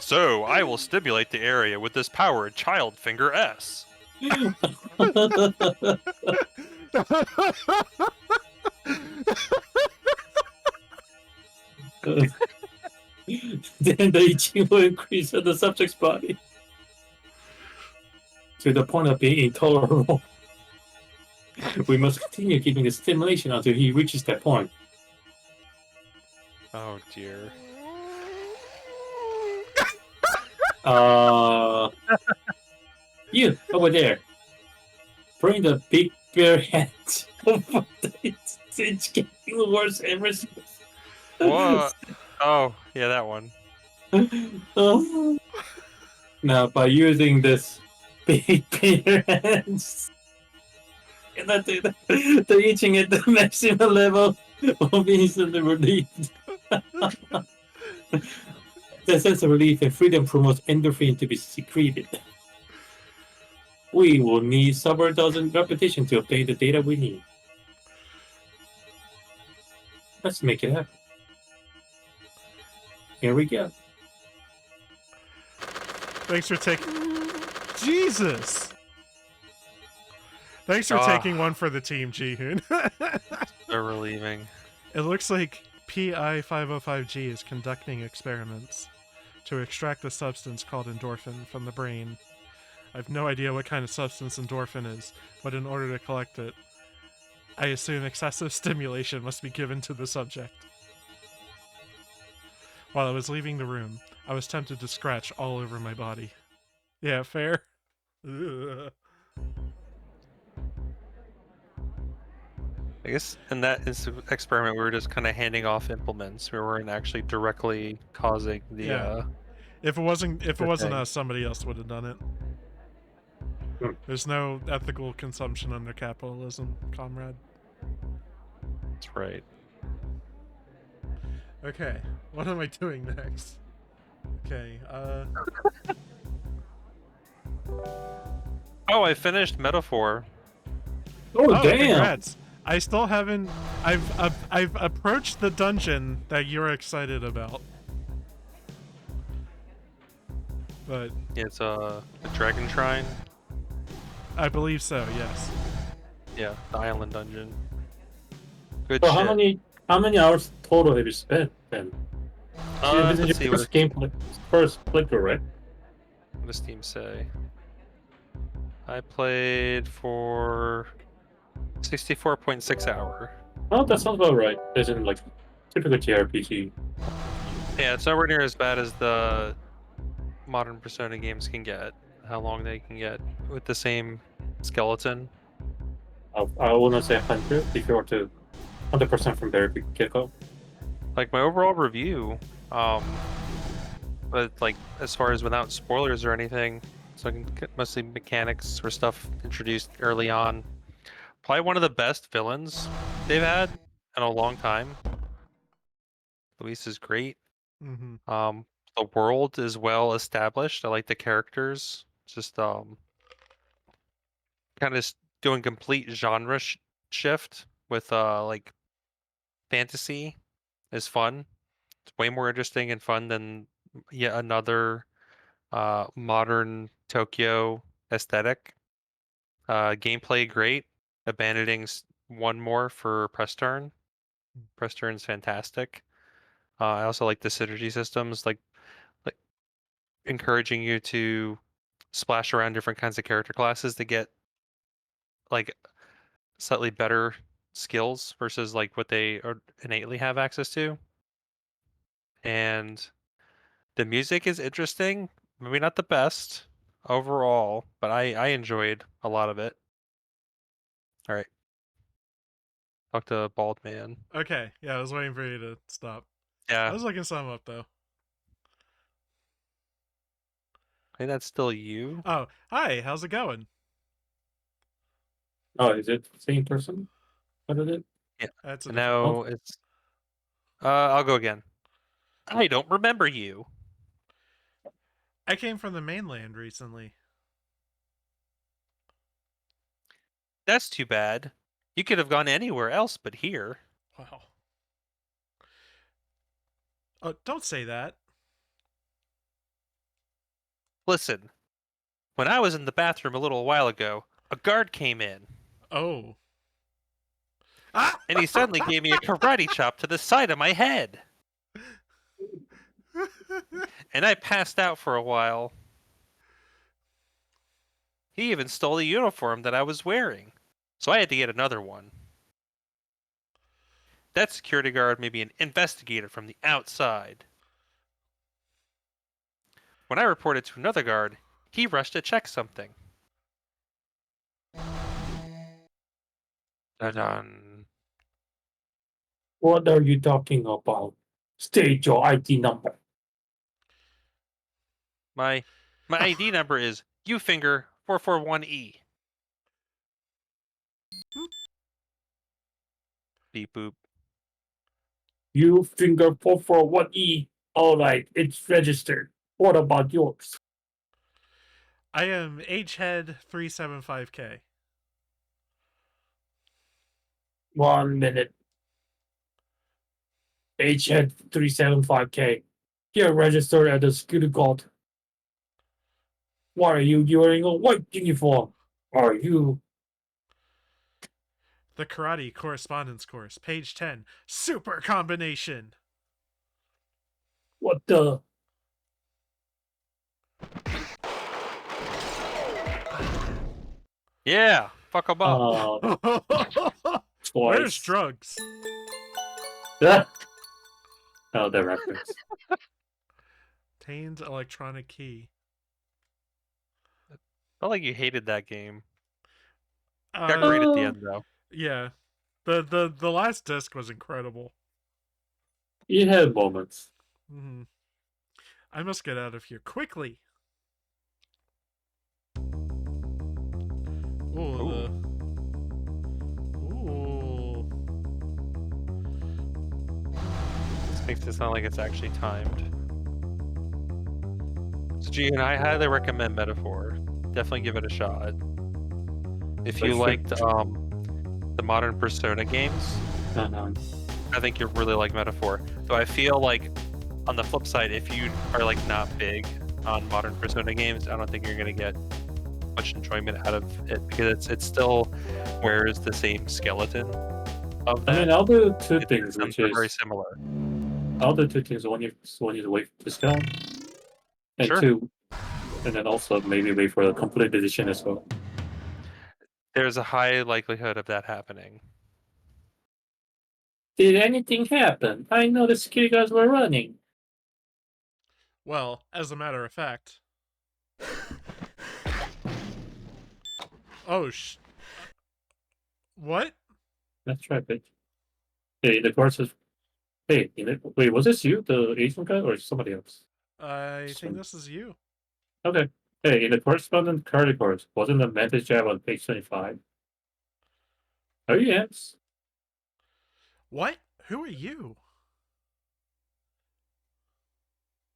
B: So I will stimulate the area with this powered child finger S.
C: Then the itching will increase on the subject's body to the point of being intolerable. We must continue giving the stimulation until he reaches that point.
B: Oh dear.
C: You over there, bring the big bare hand over the itch getting worse ever since.
B: What? Oh, yeah, that one.
C: Now, by using this big bare hands, the itching at the maximum level will be instantly relieved. The sense of relief and freedom promotes endorphin to be secreted. We will need several dozen repetitions to obtain the data we need. Let's make it happen. Here we go.
A: Thanks for taking... Jesus! Thanks for taking one for the team, Jihun.
B: So relieving.
A: It looks like PI-505G is conducting experiments to extract a substance called endorphin from the brain. I have no idea what kind of substance endorphin is, but in order to collect it, I assume excessive stimulation must be given to the subject. While I was leaving the room, I was tempted to scratch all over my body. Yeah, fair? Ugh.
B: I guess in that experiment, we were just kind of handing off implements. We weren't actually directly causing the.
A: Yeah. If it wasn't us, somebody else would have done it. There's no ethical consumption under capitalism, comrade.
B: That's right.
A: Okay, what am I doing next? Okay,
B: Oh, I finished Metaphor.
C: Oh damn!
A: Congrats. I still haven't. I've approached the dungeon that you're excited about, but
B: It's a Dragon Shrine.
A: I believe so. Yes.
B: Yeah, the island dungeon. Good
C: So
B: shit.
C: how many hours total have you spent then? This is
B: Let's see
C: your
B: what
C: first gameplay, first playthrough, right?
B: does Steam say. I played for 64.6 hours.
C: Oh, that sounds about right. As in like typical JRPG.
B: Yeah, it's nowhere near as bad as the modern Persona games can get. How long they can get with the same skeleton.
C: I will not say 100 if you were to 100% from there get go.
B: Like my overall review, but like as far as without spoilers or anything, so I can get mostly mechanics or stuff introduced early on. Probably one of the best villains they've had in a long time. Luis is great.
A: Mm-hmm.
B: The world is well established. I like the characters. Just kind of doing complete genre shift with like fantasy is fun. It's way more interesting and fun than yet another modern Tokyo aesthetic. Gameplay great. Abandoning one more for press turn. Press turn's fantastic. I also like the synergy systems, like encouraging you to splash around different kinds of character classes to get like slightly better skills versus like what they innately have access to. And the music is interesting, maybe not the best overall, but I enjoyed a lot of it. All right, talk to Bald Man.
A: Okay, yeah, I was waiting for you to stop. I
B: Yeah,
A: was looking some up though.
B: I think that's still you.
A: Oh, hi, how's it going?
C: Oh, is it the same person? What is it?
B: Yeah,
A: That's a
B: and
A: different one.
B: now it's. I'll go again. I don't remember you.
A: I came from the mainland recently.
B: That's too bad. You could have gone anywhere else but here.
A: Wow. Oh, don't say that.
B: Listen, when I was in the bathroom a little while ago, a guard came in,
A: Oh. Ah!
B: and he suddenly gave me a karate chop to the side of my head. And I passed out for a while. He even stole the uniform that I was wearing, so I had to get another one. That security guard may be an investigator from the outside. When I reported to another guard, he rushed to check something. Dun-dun.
C: What are you talking about? State your ID number.
B: My ID number is Ufinger441E. Beep boop.
C: You finger 441E. All right, it's registered. What about yours?
A: I am HHead375K.
C: 1 minute. HHead 375K. You're registered at the security guard. Why are you wearing a white uniform? Are you?
A: The Karate Correspondence Course, page 10. Super combination.
C: What the?
B: Yeah, fuck 'em up.
A: Where's
C: Twice.
A: drugs?
C: Oh, the reference.
A: Tained electronic key.
B: Felt like you hated that game. Got
A: Uh,
B: great at the end though.
A: yeah. The last disc was incredible.
C: You had moments.
A: Mm-hmm. I must get out of here quickly. Ooh. Ooh.
B: This makes it sound like it's actually timed. So Jihun, I highly recommend Metaphor. Definitely give it a shot. If you liked the modern Persona games, I think you'll really like Metaphor. Though I feel like on the flip side, if you are like not big on modern Persona games, I don't think you're gonna get much enjoyment out of it because it still wears the same skeleton of that.
C: I mean, I'll do two things, which
B: They're
C: is
B: very similar.
C: I'll do two things. One is wait for discount, and
B: Sure.
C: two, and then also maybe wait for the complete edition as well.
B: There's a high likelihood of that happening.
C: Did anything happen? I know the security guards were running.
A: Well, as a matter of fact. Oh, what?
C: That's right, bitch. Hey, the guard says, "Hey, wait, was this you, the Asian guy, or somebody else?"
A: I think this is you.
C: Okay. Hey, in the correspondent categories, wasn't the message jab on page 25? Oh, yes.
A: What? Who are you?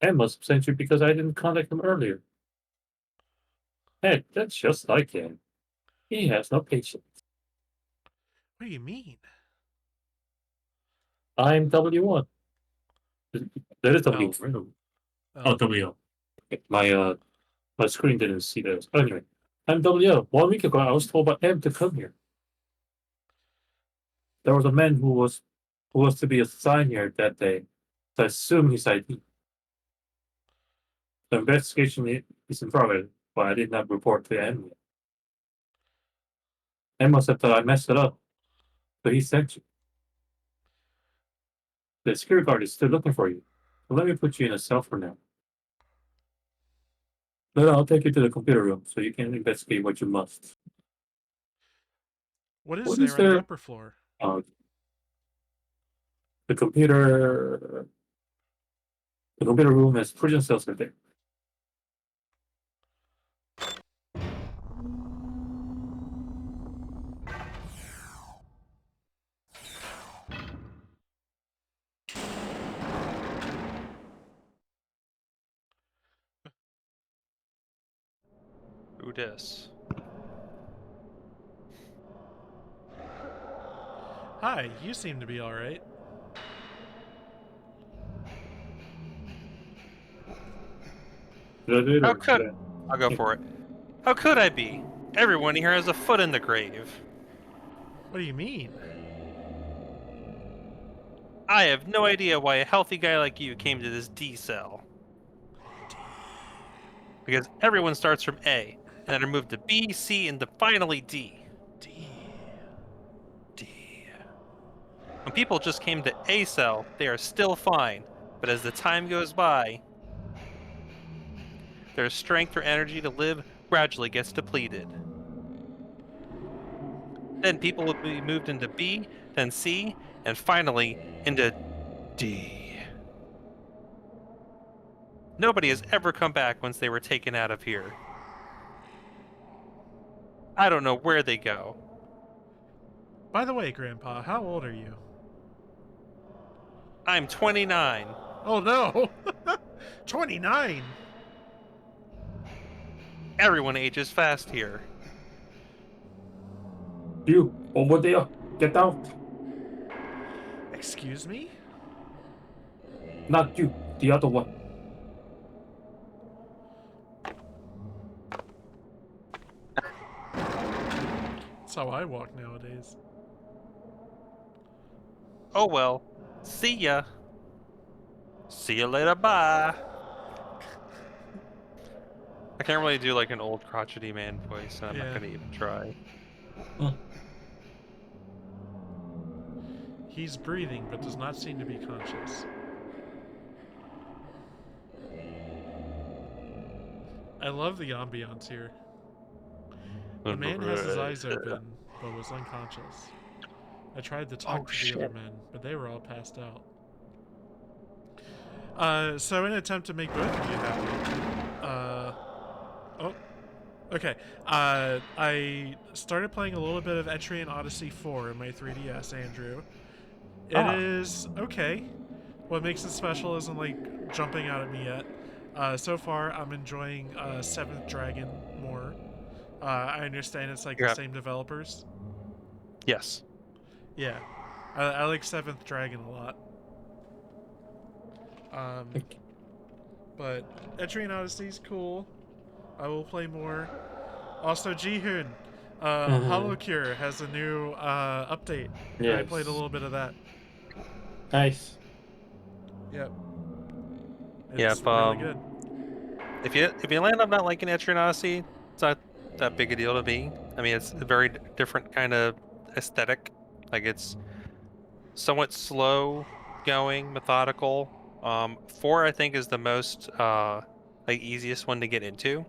C: I must have sent you because I didn't contact him earlier. Hey, that's just like him. He has no patience.
A: What do you mean?
C: I'm W1. That is W.
A: Oh.
C: Right?
A: Oh.
C: Oh, W. My screen didn't see this. Anyway, I'm W. 1 week ago, I was told by M to come here. There was a man who was to be assigned here that day. So I assume his ID. The investigation is in progress, but I did not report to M yet. M must have thought I messed it up, but he sent you. The security guard is still looking for you. So let me put you in a cell for now. No, I'll take you to the computer room so you can investigate what you must.
A: What is
C: What
A: there
C: is
A: on the
C: there?
A: upper floor?
C: The computer room has prison cells in there.
B: Who dis?
A: Hi, you seem to be alright.
B: How could I'll go for it. How could I be? Everyone here has a foot in the grave.
A: What do you mean?
B: I have no idea why a healthy guy like you came to this D cell. Because everyone starts from A, and then are moved to B, C, and then finally D.
A: D.
B: When people just came to A cell, they are still fine, but as the time goes by, their strength or energy to live gradually gets depleted. Then people will be moved into B, then C, and finally into D. Nobody has ever come back once they were taken out of here. I don't know where they go.
A: By the way, Grandpa, how old are you?
B: I'm 29.
A: Oh no! 29!
B: Everyone ages fast here.
C: You, over there, get out.
A: Excuse me?
C: Not you, the other one.
A: That's how I walk nowadays.
B: Oh well. See ya. See you later, bye. I can't really do like an old crotchety man voice, and I'm not
A: Yeah.
B: gonna even try.
A: He's breathing, but does not seem to be conscious. I love the ambiance here. The man has his eyes open, but was unconscious. I tried to talk to the other men, but they were all passed out. So in an attempt to make both of you happy, oh, okay. I started playing a little bit of Etrian Odyssey 4 in my 3DS, Andrew. It is okay. What makes it special isn't like jumping out at me yet. So far, I'm enjoying Seventh Dragon more. I understand it's like the same developers.
B: Yes.
A: Yeah, I like Seventh Dragon a lot. But Etrian Odyssey's cool. I will play more. Also, Jihun, Holocure has a new update.
C: Yes.
A: I played a little bit of that.
C: Nice.
A: Yep. It's really good.
B: If you land up not liking Etrian Odyssey, it's not that big a deal to me. I mean, it's a very different kind of aesthetic. Like it's somewhat slow going, methodical. 4 I think is the most like easiest one to get into.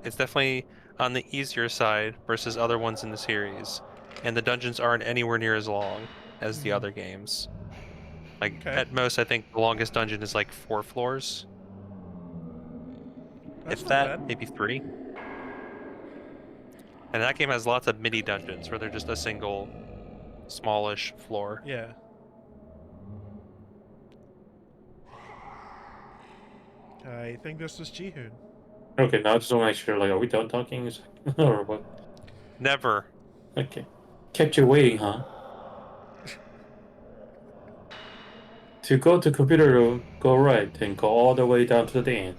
B: It's definitely on the easier side versus other ones in the series, and the dungeons aren't anywhere near as long as the other games. Like
A: Okay.
B: at most, I think the longest dungeon is like 4 floors.
A: That's
B: If
A: not
B: that,
A: bad.
B: maybe 3. And that game has lots of mini dungeons where they're just a single smallish floor.
A: Yeah. I think this was Jihun.
C: Okay, now I just want to make sure, like, are we done talking? Or what?
B: Never.
C: Okay. Kept you waiting, huh? To go to computer room, go right, and go all the way down to the end.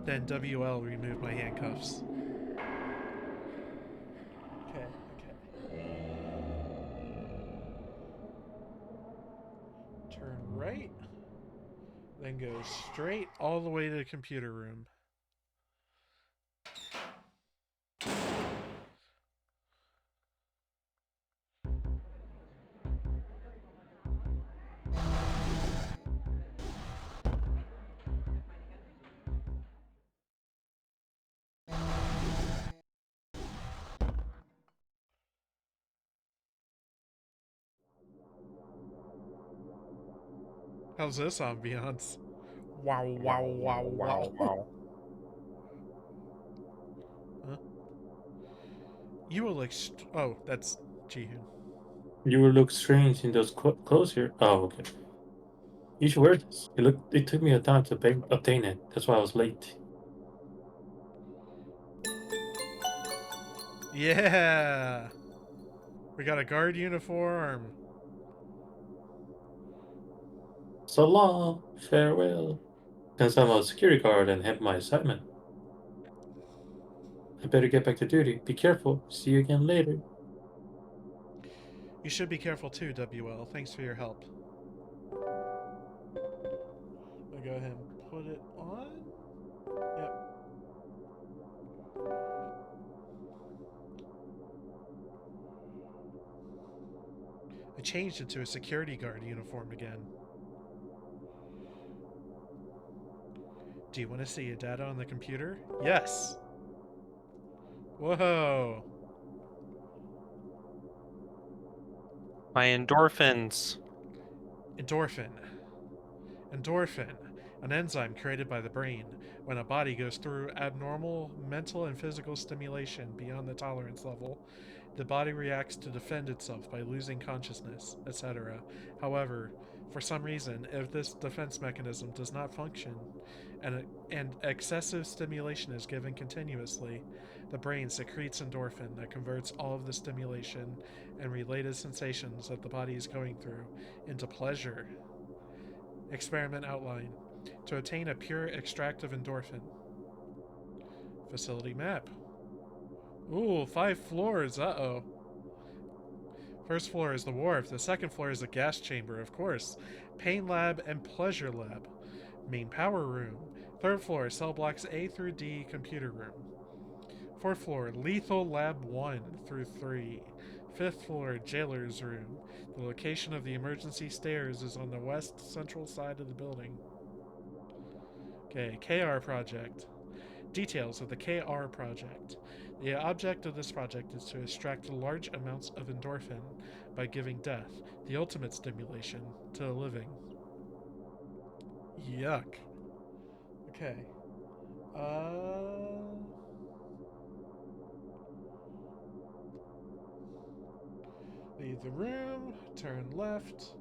A: Then WL removed my handcuffs. Okay. Turn right, then go straight all the way to the computer room. How's this ambiance? Wow, wow, wow, wow. Huh? You will oh, that's Jihun.
C: You will look strange in those clothes here. Oh, okay. You should wear this. It took me a time to obtain it. That's why I was late.
A: Yeah! We got a guard uniform.
C: So long. Farewell. Since I'm a security guard and have my assignment, I better get back to duty. Be careful. See you again later.
A: You should be careful too, WL. Thanks for your help. I'll go ahead and put it on. Yep. I changed it to a security guard uniform again. Do you want to see your data on the computer? Yes! Whoa!
B: My endorphins.
A: Endorphin. Endorphin, an enzyme created by the brain. When a body goes through abnormal mental and physical stimulation beyond the tolerance level, the body reacts to defend itself by losing consciousness, etc. However, for some reason, if this defense mechanism does not function and excessive stimulation is given continuously, the brain secretes endorphin that converts all of the stimulation and related sensations that the body is going through into pleasure. Experiment outline. To obtain a pure extractive endorphin. Facility map. Ooh, 5 floors. Uh-oh. First floor is the wharf. The second floor is the gas chamber, of course. Pain lab and pleasure lab. Main power room. Third floor, cell blocks A through D, computer room. Fourth floor, lethal lab 1 through 3. Fifth floor, jailer's room. The location of the emergency stairs is on the west central side of the building. Okay, KR project. Details of the KR project. The object of this project is to extract large amounts of endorphin by giving death, the ultimate stimulation, to the living. Yuck. Okay. Leave the room, turn left,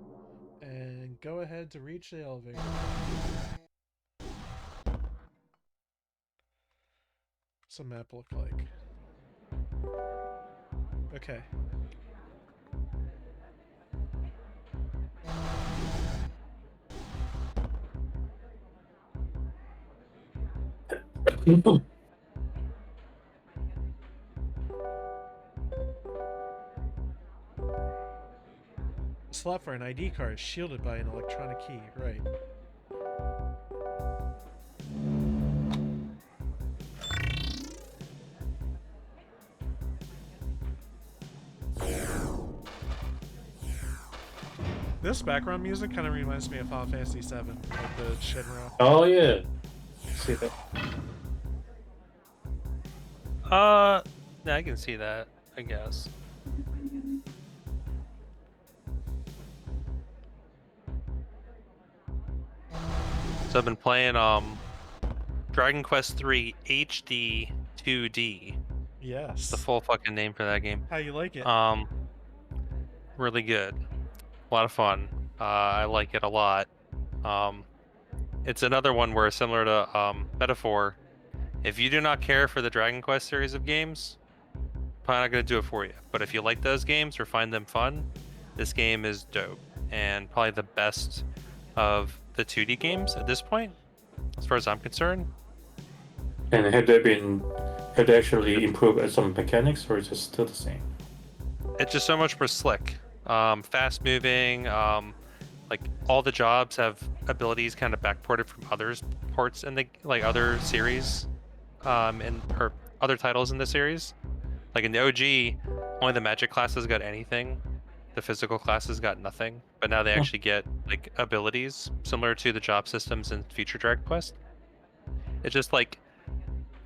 A: and go ahead to reach the elevator. What's the map look like? Okay. The slot for an ID card is shielded by an electronic key, right. This background music kind of reminds me of Final Fantasy VII, like the Shinra.
C: Oh yeah. See that?
B: Yeah, I can see that, I guess. So I've been playing Dragon Quest III HD 2D.
A: Yes.
B: The full fucking name for that game.
A: How you like it?
B: Really good. A lot of fun. I like it a lot. It's another one where, similar to Metaphor, if you do not care for the Dragon Quest series of games, probably not going to do it for you. But if you like those games or find them fun, this game is dope and probably the best of the 2D games at this point, as far as I'm concerned.
C: And have they actually improved some mechanics, or is it still the same?
B: It's just so much more slick, fast moving. like all the jobs have abilities kind of backported from others ports in the other series, and or other titles in the series. Like in the OG, only the magic classes got anything. The physical classes got nothing, but now they
C: Huh.
B: actually get like abilities similar to the job systems in future Dragon Quest. It's just like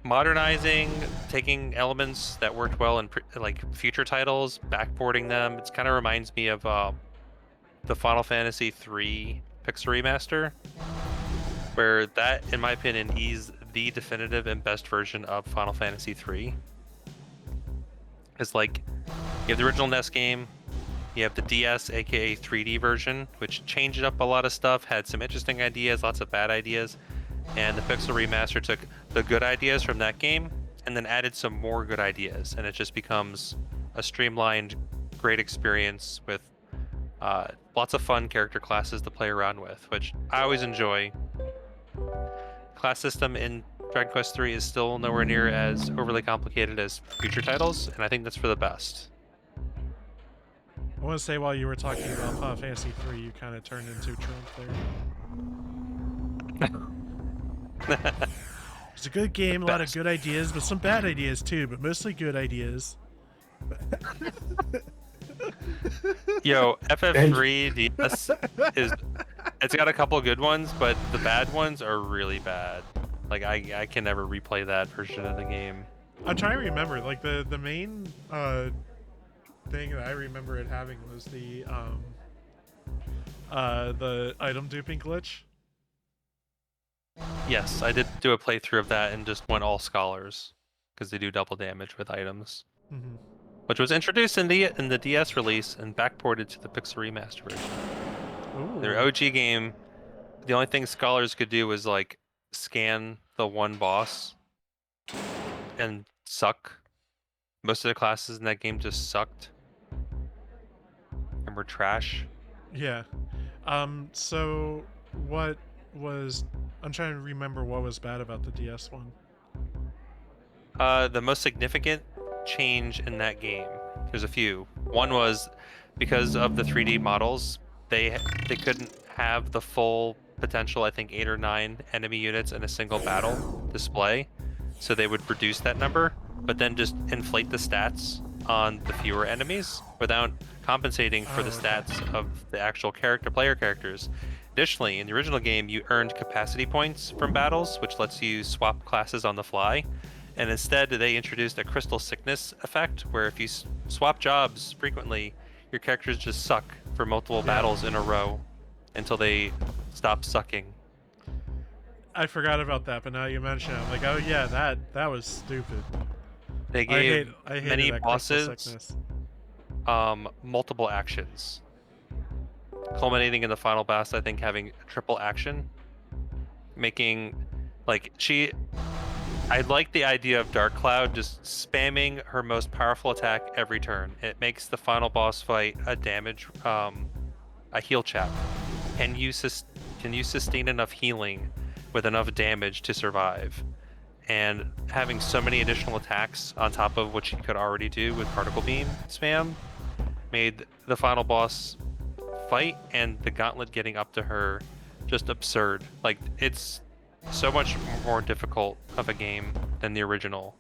B: modernizing, taking elements that worked well in like future titles, backporting them. It kind of reminds me of the Final Fantasy III Pixel Remaster, where that, in my opinion, is the definitive and best version of Final Fantasy III. It's like you have the original NES game, you have the DS, aka 3D version, which changed up a lot of stuff, had some interesting ideas, lots of bad ideas, and the Pixel Remaster took the good ideas from that game and then added some more good ideas, and it just becomes a streamlined, great experience with lots of fun character classes to play around with, which I always enjoy. Class system in Dragon Quest III is still nowhere near as overly complicated as future titles, and I think that's for the best.
A: I want to say while you were talking about Final Fantasy 3, you kind of turned into Trump there. It's a good game, a lot of good ideas, but some bad ideas too, but mostly good ideas.
B: Yo, FF3 DS it's got a couple of good ones, but the bad ones are really bad. Like I can never replay that version of the game.
A: I'm trying to remember, like the main thing that I remember it having was the item duping glitch.
B: Yes, I did do a playthrough of that and just went all scholars because they do double damage with items,
A: Mm-hmm.
B: which was introduced in the DS release and backported to the Pixel Remaster version.
A: Ooh.
B: Their OG game, the only thing scholars could do was like scan the one boss and suck. Most of the classes in that game just sucked and were trash.
A: Yeah. So what was... I'm trying to remember what was bad about the DS one.
B: The most significant change in that game, there's a few. One was because of the 3D models, they couldn't have the full potential, I think 8 or 9 enemy units in a single battle display, so they would reduce that number, but then just inflate the stats on the fewer enemies without compensating for the stats of the actual player characters. Additionally, in the original game, you earned capacity points from battles, which lets you swap classes on the fly. And instead, they introduced a crystal sickness effect, where if you swap jobs frequently, your characters just suck for multiple battles in a row until they stop sucking.
A: I forgot about that, but now you mention it, I'm like, oh yeah, that was stupid.
B: They gave
A: I hated
B: many
A: that
B: bosses
A: sickness.
B: multiple actions, culminating in the final boss, I think, having triple action, making like I like the idea of Dark Cloud just spamming her most powerful attack every turn. It makes the final boss fight a heal chap. Can you sustain enough healing with enough damage to survive? And having so many additional attacks on top of what she could already do with particle beam spam made the final boss fight and the gauntlet getting up to her just absurd. Like, it's so much more difficult of a game than the original.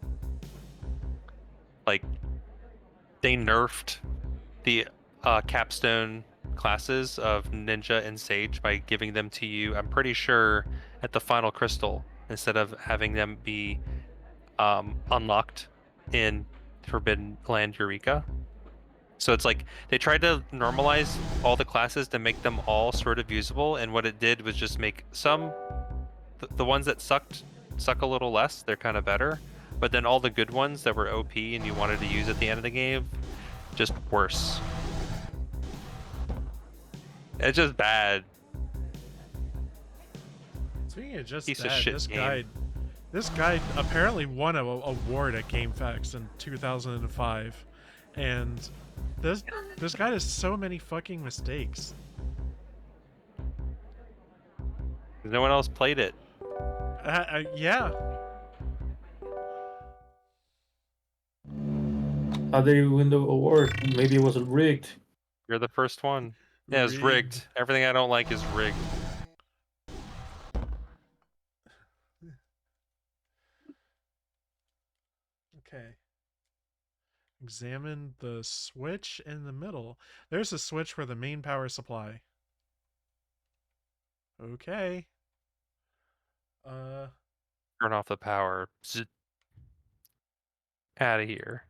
B: Like, they nerfed the capstone classes of Ninja and Sage by giving them to you, I'm pretty sure, at the final crystal, instead of having them be unlocked in Forbidden Land Eureka. So it's like they tried to normalize all the classes to make them all sort of usable, and what it did was just make some the ones that suck a little less. They're kind of better, but then all the good ones that were OP and you wanted to use at the end of the game, just worse. It's just bad.
A: Speaking of just
B: Piece of
A: that,
B: shit game.
A: this guy apparently won an award at GameFAQs in 2005, and this guy has so many fucking mistakes.
B: No one else played it.
A: Yeah.
C: How did he win the award? Maybe it was rigged.
B: You're the first one. Yeah, it's rigged. Everything I don't like is rigged.
A: Okay. Examine the switch in the middle. There's a switch for the main power supply. Okay.
B: Turn off the power. Out of here.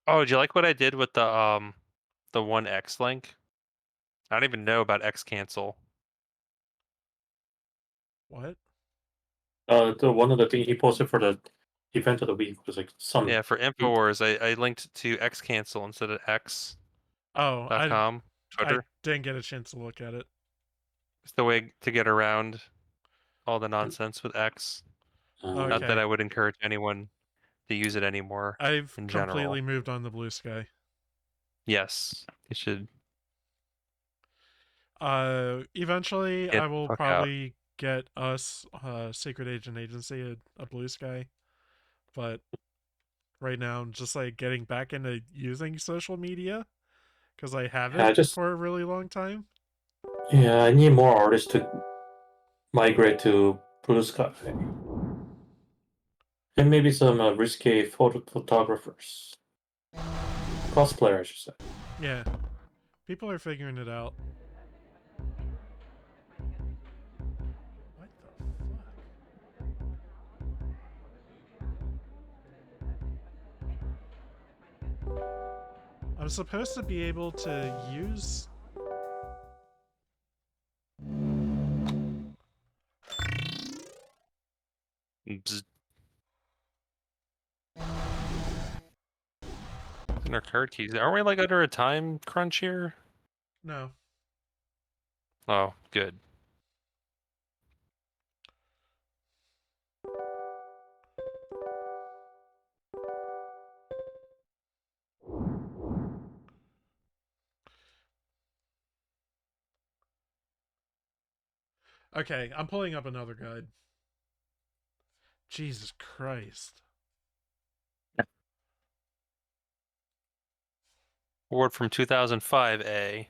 B: Oh, do you like what I did with the 1X link? I don't even know about X cancel.
A: what?
C: The one of the things he posted for the event of the week was like some.
B: Yeah, for InfoWars, I linked to X cancel instead of
A: Oh,
B: X.com,
A: I
B: Twitter.
A: didn't get a chance to look at it.
B: It's the way to get around all the nonsense with X. Not that
A: Okay.
B: I would encourage anyone to use it anymore
A: I've
B: in
A: completely
B: general.
A: moved on to Blue Sky.
B: Yes, you should
A: Eventually
B: get
A: I
B: the
A: will
B: fuck out.
A: probably get us Secret Agent Agency a Blue Sky, but right now I'm just like getting back into using social media because I
C: Yeah,
A: haven't
C: just
A: for a really long time.
C: yeah, I need more artists to migrate to Blue Sky, and maybe some risque photographers, cosplayer, I should say.
A: Yeah, people are figuring it out. What the fuck? I'm supposed to be able to use.
B: Bzz. In our card keys. Aren't we like under a time crunch here?
A: No.
B: Oh, good.
A: Okay, I'm pulling up another guide. Jesus Christ.
B: Award from 2005A.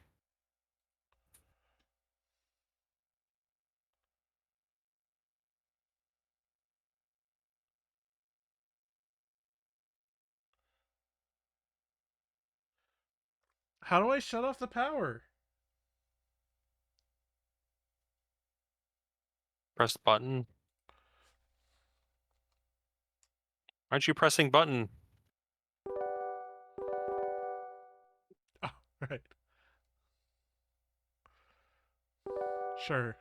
A: How do I shut off the power?
B: Press button. Aren't you pressing button?
A: Oh, right. Sure.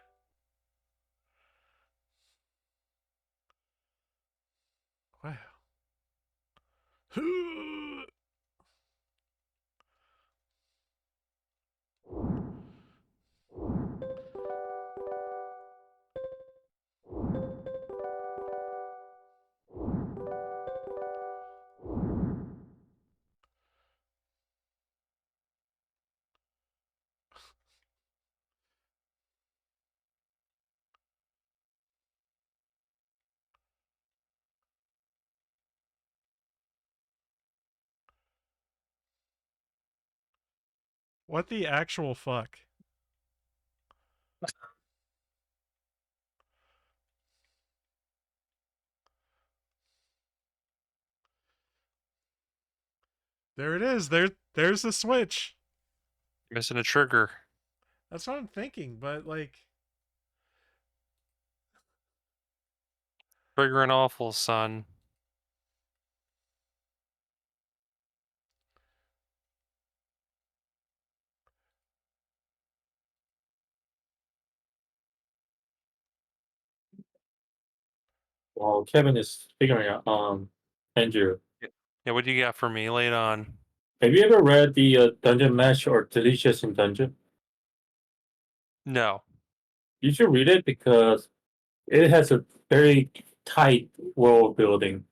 A: Wow. What the actual fuck? There it is. There's the switch.
B: Missing a trigger.
A: That's what I'm thinking, but like
B: Triggering awful, son.
C: While Kevin is figuring out, Andrew,
B: Yeah, what do you got for me? Lay it on.
C: have you ever read the Dungeon Mesh or Delicious in Dungeon?
B: No.
C: You should read it because it has a very tight world building.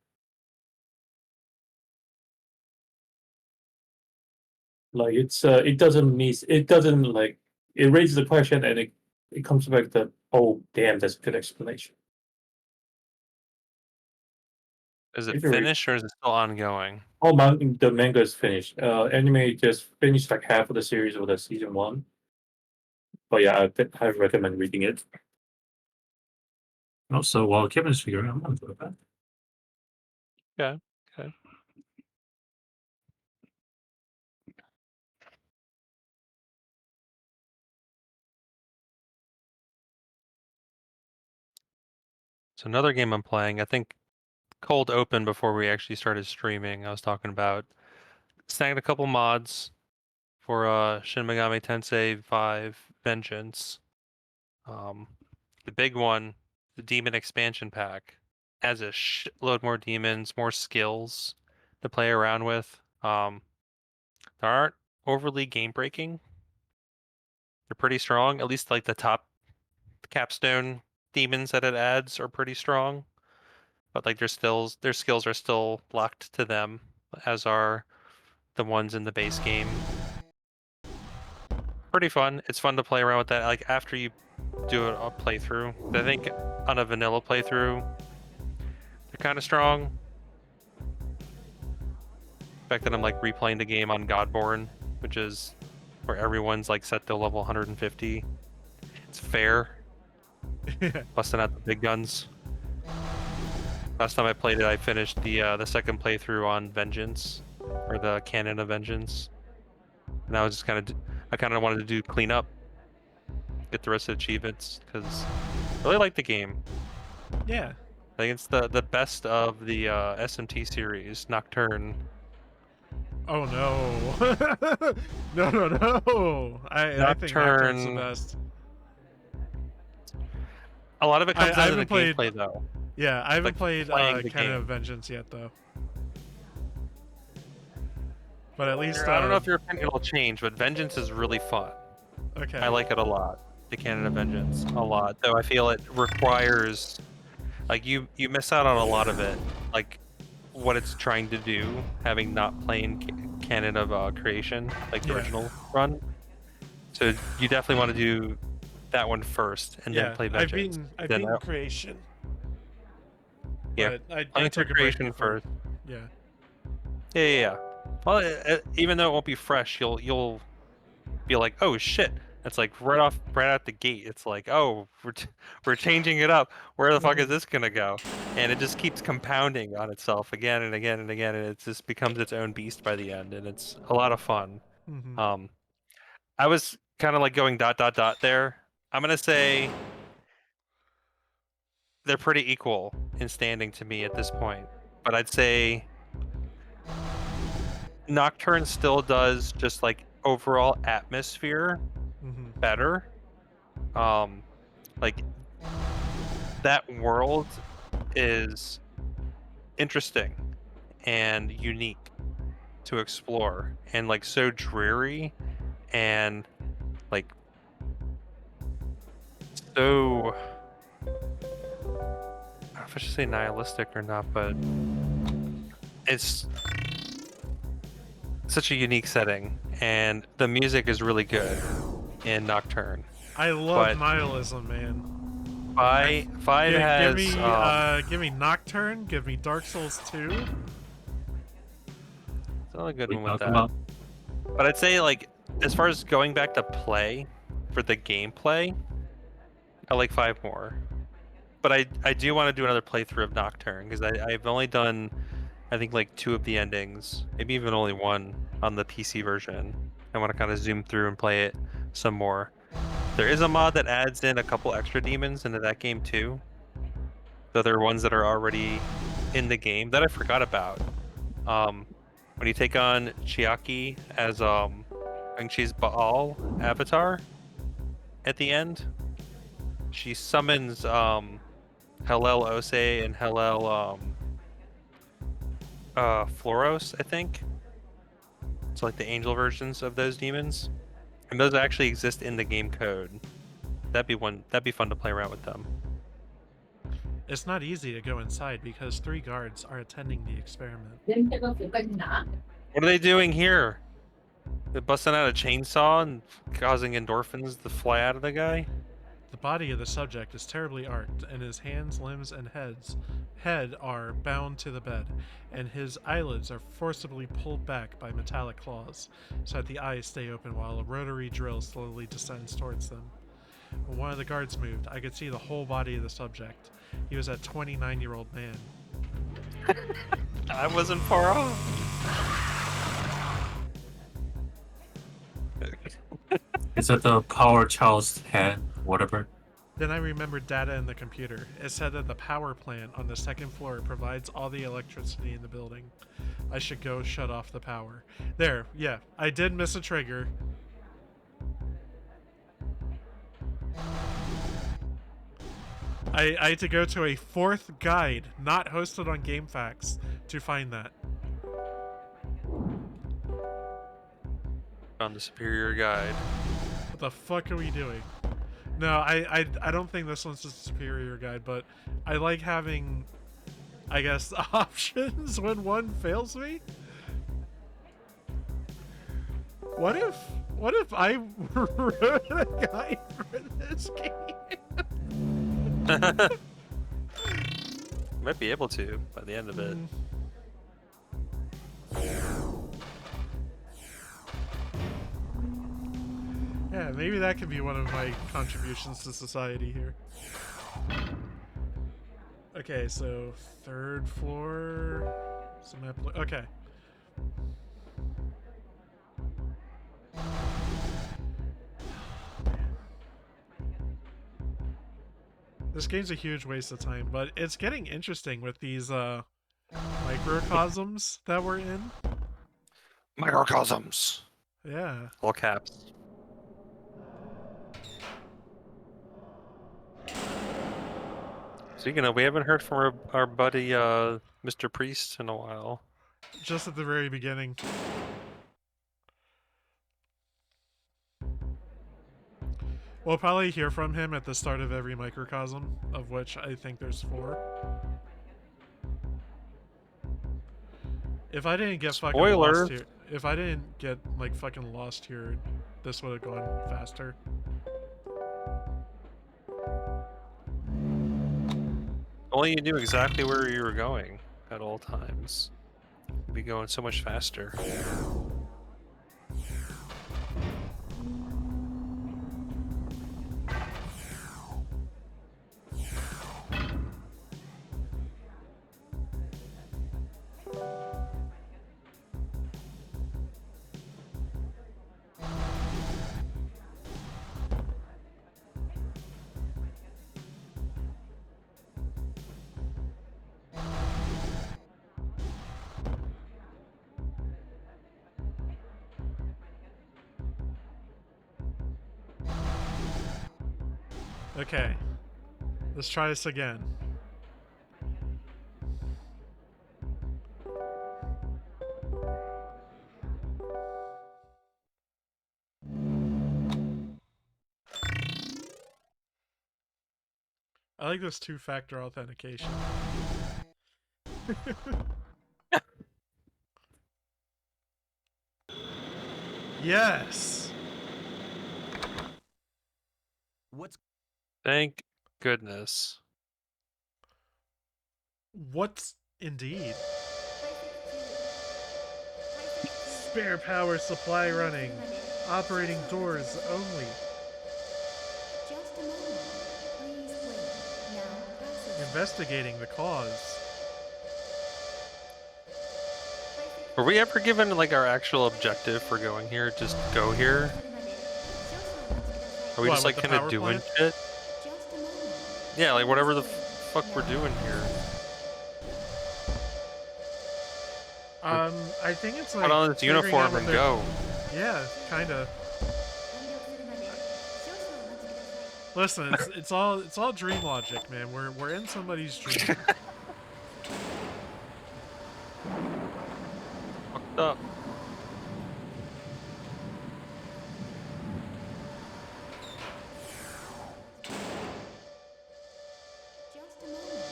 C: Like it doesn't miss. It doesn't like. It raises the question and it comes back that, oh damn, that's a good explanation.
B: Is it
C: If you read-
B: finished or is it still ongoing?
C: Oh, the manga is finished. Anime just finished like half of the series of the season 1. But yeah, I recommend reading it. Also, while Kevin's figuring out, I'm gonna go back.
B: Okay. Okay. So another game I'm playing, I think cold open before we actually started streaming, I was talking about snagged a couple mods for Shin Megami Tensei 5 Vengeance. The big one, the Demon Expansion Pack, has a shitload more demons, more skills to play around with. They aren't overly game breaking. They're pretty strong. At least like the top capstone demons that it adds are pretty strong. But like their skills are still locked to them, as are the ones in the base game. Pretty fun. It's fun to play around with that. Like after you do a playthrough, I think on a vanilla playthrough, they're kind of strong. The fact that I'm like replaying the game on Godborn, which is where everyone's like set to level 150. It's fair. Busting out the big guns. Last time I played it, I finished the second playthrough on Vengeance, or the Canon of Vengeance, and I was just I kind of wanted to do cleanup, get the rest of the achievements, because I really like the game.
A: Yeah.
B: I think it's the best of the SMT series, Nocturne.
A: Oh no. No. I think Nocturne's the
B: Nocturne.
A: best.
B: A lot of it comes
A: I
B: out of the
A: haven't played-
B: gameplay, though.
A: Yeah, I haven't
B: Like,
A: played
B: playing the
A: Canon
B: game.
A: of Vengeance yet, though. But at least
B: I don't know if your opinion will change, but Vengeance is really fun.
A: Okay.
B: I like it a lot. The Canon of Vengeance a lot, though I feel it requires, like, you miss out on a lot of it, like what it's trying to do, having not playing Canon of Creation, like the original run. So you definitely want to do that one first, and then play Vengeance.
A: I've beaten Creation.
B: Yeah,
A: But
B: playing
A: I
B: through
A: took a break
B: Creation
A: before.
B: first.
A: Yeah.
B: Yeah. Well, even though it won't be fresh, you'll be like, oh shit. It's like right out the gate. It's like, oh, we're changing it up. Where the fuck is this gonna go? And it just keeps compounding on itself again and again and again, and it just becomes its own beast by the end, and it's a lot of fun.
A: Mm-hmm.
B: I was kind of like going ... there. I'm gonna say they're pretty equal in standing to me at this point, but I'd say Nocturne still does just like overall atmosphere better. Like that world is interesting and unique to explore, and like so dreary and like so, I don't know if I should say nihilistic or not, but it's such a unique setting, and the music is really good in Nocturne.
A: I love nihilism, man.
B: Five has
A: give me Nocturne, give me Dark Souls 2.
B: It's another good one with that. But I'd say, like, as far as going back to play for the gameplay, I like 5 more. But I do want to do another playthrough of Nocturne, because I've only done, I think, like 2 of the endings, maybe even only 1 on the PC version. I want to kind of zoom through and play it some more. There is a mod that adds in a couple extra demons into that game too. The other ones that are already in the game that I forgot about. When you take on Chiaki as I think she's Baal avatar at the end, she summons Hellel Ose and Hellel Floros, I think. It's like the angel versions of those demons. And those actually exist in the game code. That'd be fun to play around with them.
A: It's not easy to go inside because 3 guards are attending the experiment.
B: What are they doing here? They're busting out a chainsaw and causing endorphins to fly out of the guy?
A: The body of the subject is terribly arched, and his hands, limbs, and head are bound to the bed, and his eyelids are forcibly pulled back by metallic claws, so that the eyes stay open while a rotary drill slowly descends towards them. When one of the guards moved, I could see the whole body of the subject. He was a 29-year-old man.
B: I wasn't far off.
C: Is that the power child's hand? Whatever.
A: Then I remembered data in the computer. It said that the power plant on the second floor provides all the electricity in the building. I should go shut off the power. There, yeah, I did miss a trigger. I had to go to a fourth guide, not hosted on GameFAQs, to find that.
B: On the superior guide.
A: What the fuck are we doing? No, I don't think this one's a superior guide, but I like having, I guess, options when one fails me. What if I wrote a guide for this game?
B: Might be able to by the end of it.
A: Yeah, maybe that could be one of my contributions to society here. Okay, so third floor. Okay. This game's a huge waste of time, but it's getting interesting with these microcosms that we're in.
B: Microcosms.
A: Yeah.
B: All caps. Speaking of, we haven't heard from our buddy Mr. Priest in a while.
A: Just at the very beginning. We'll probably hear from him at the start of every microcosm, of which I think there's 4. If I didn't get fucking lost here, if I didn't get like fucking lost here, this would have gone faster.
B: Only you knew exactly where you were going at all times. You'd be going so much faster.
A: Okay. Let's try this again. I like this 2-factor authentication. Yes!
B: Thank goodness.
A: What's indeed? Spare power supply running. Operating doors only.
D: Just a moment. Please wait. Now process.
A: Investigating the cause.
B: Were we ever given like our actual objective for going here? Just go here? Are we
A: What,
B: just like
A: with the
B: kind of
A: power
B: doing
A: plant?
B: shit?
D: Just a moment.
B: Yeah, like whatever the fuck we're doing here.
A: I think it's like
B: Put on this
A: figuring out
B: uniform
A: what
B: and
A: they're-
B: go.
A: Yeah, kinda.
D: 完了するまで少々お待ちください。
A: Listen, it's all dream logic, man. We're in somebody's dream.
B: Fucked up.
D: Just a moment.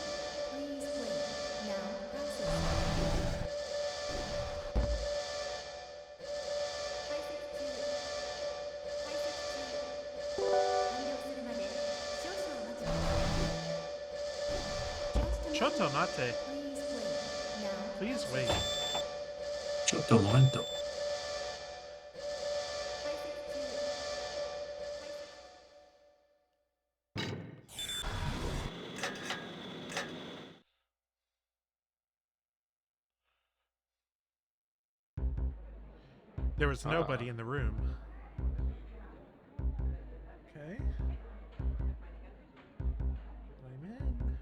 D: Please wait. Now process.
A: Shoto mate.
D: Please wait. Now,
A: Please wait.
C: Shotto momento.
A: There was nobody in the room. Okay. I'm in.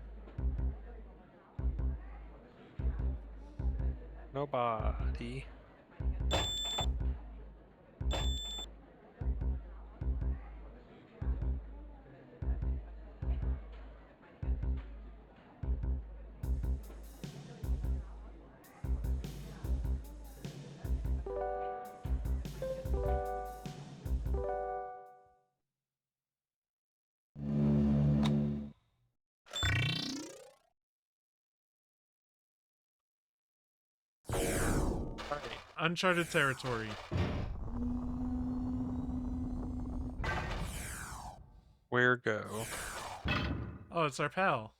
B: Nobody.
A: Alright, uncharted territory.
B: Where go?
A: Oh, it's our pal.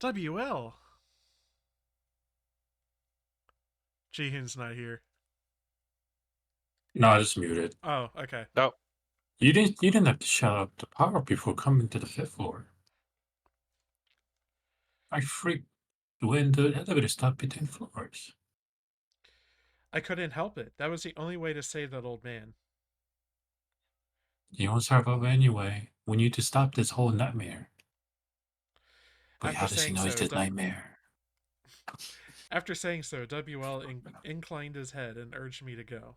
A: WL. Jihun's not here.
C: No, I just muted.
A: Oh, okay.
B: No.
C: You didn't have to shut up the power before coming to the 5th floor. I freaked when the elevator stopped between floors.
A: I couldn't help it. That was the only way to save that old man.
C: You won't survive anyway. We need to stop this whole nightmare. But
A: After
C: how does he
A: saying
C: know it's
A: so,
C: his nightmare?
A: After saying so, WL inclined his head and urged me to go.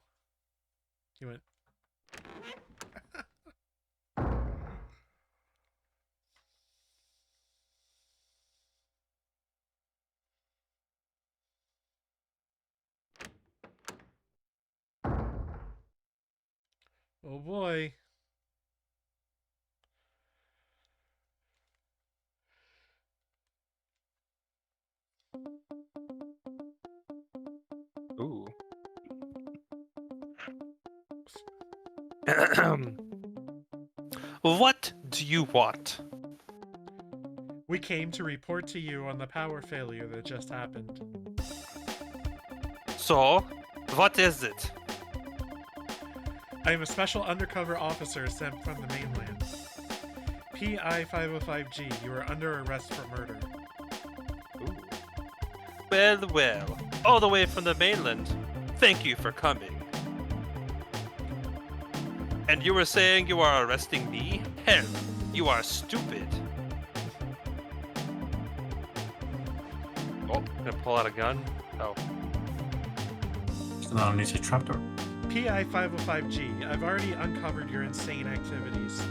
A: He went... Oh boy.
B: Ooh. What do you want?
A: We came to report to you on the power failure that just happened.
B: So, what is it?
A: I am a special undercover officer sent from the mainland. PI 505G, you are under arrest for murder.
B: Ooh. Well, well. All the way from the mainland. Thank you for coming. And you were saying you are arresting me? Hell, you are stupid. Oh, gonna pull out a gun? Oh.
C: So now needs a trapdoor.
A: PI 505G, I've already uncovered your insane activities.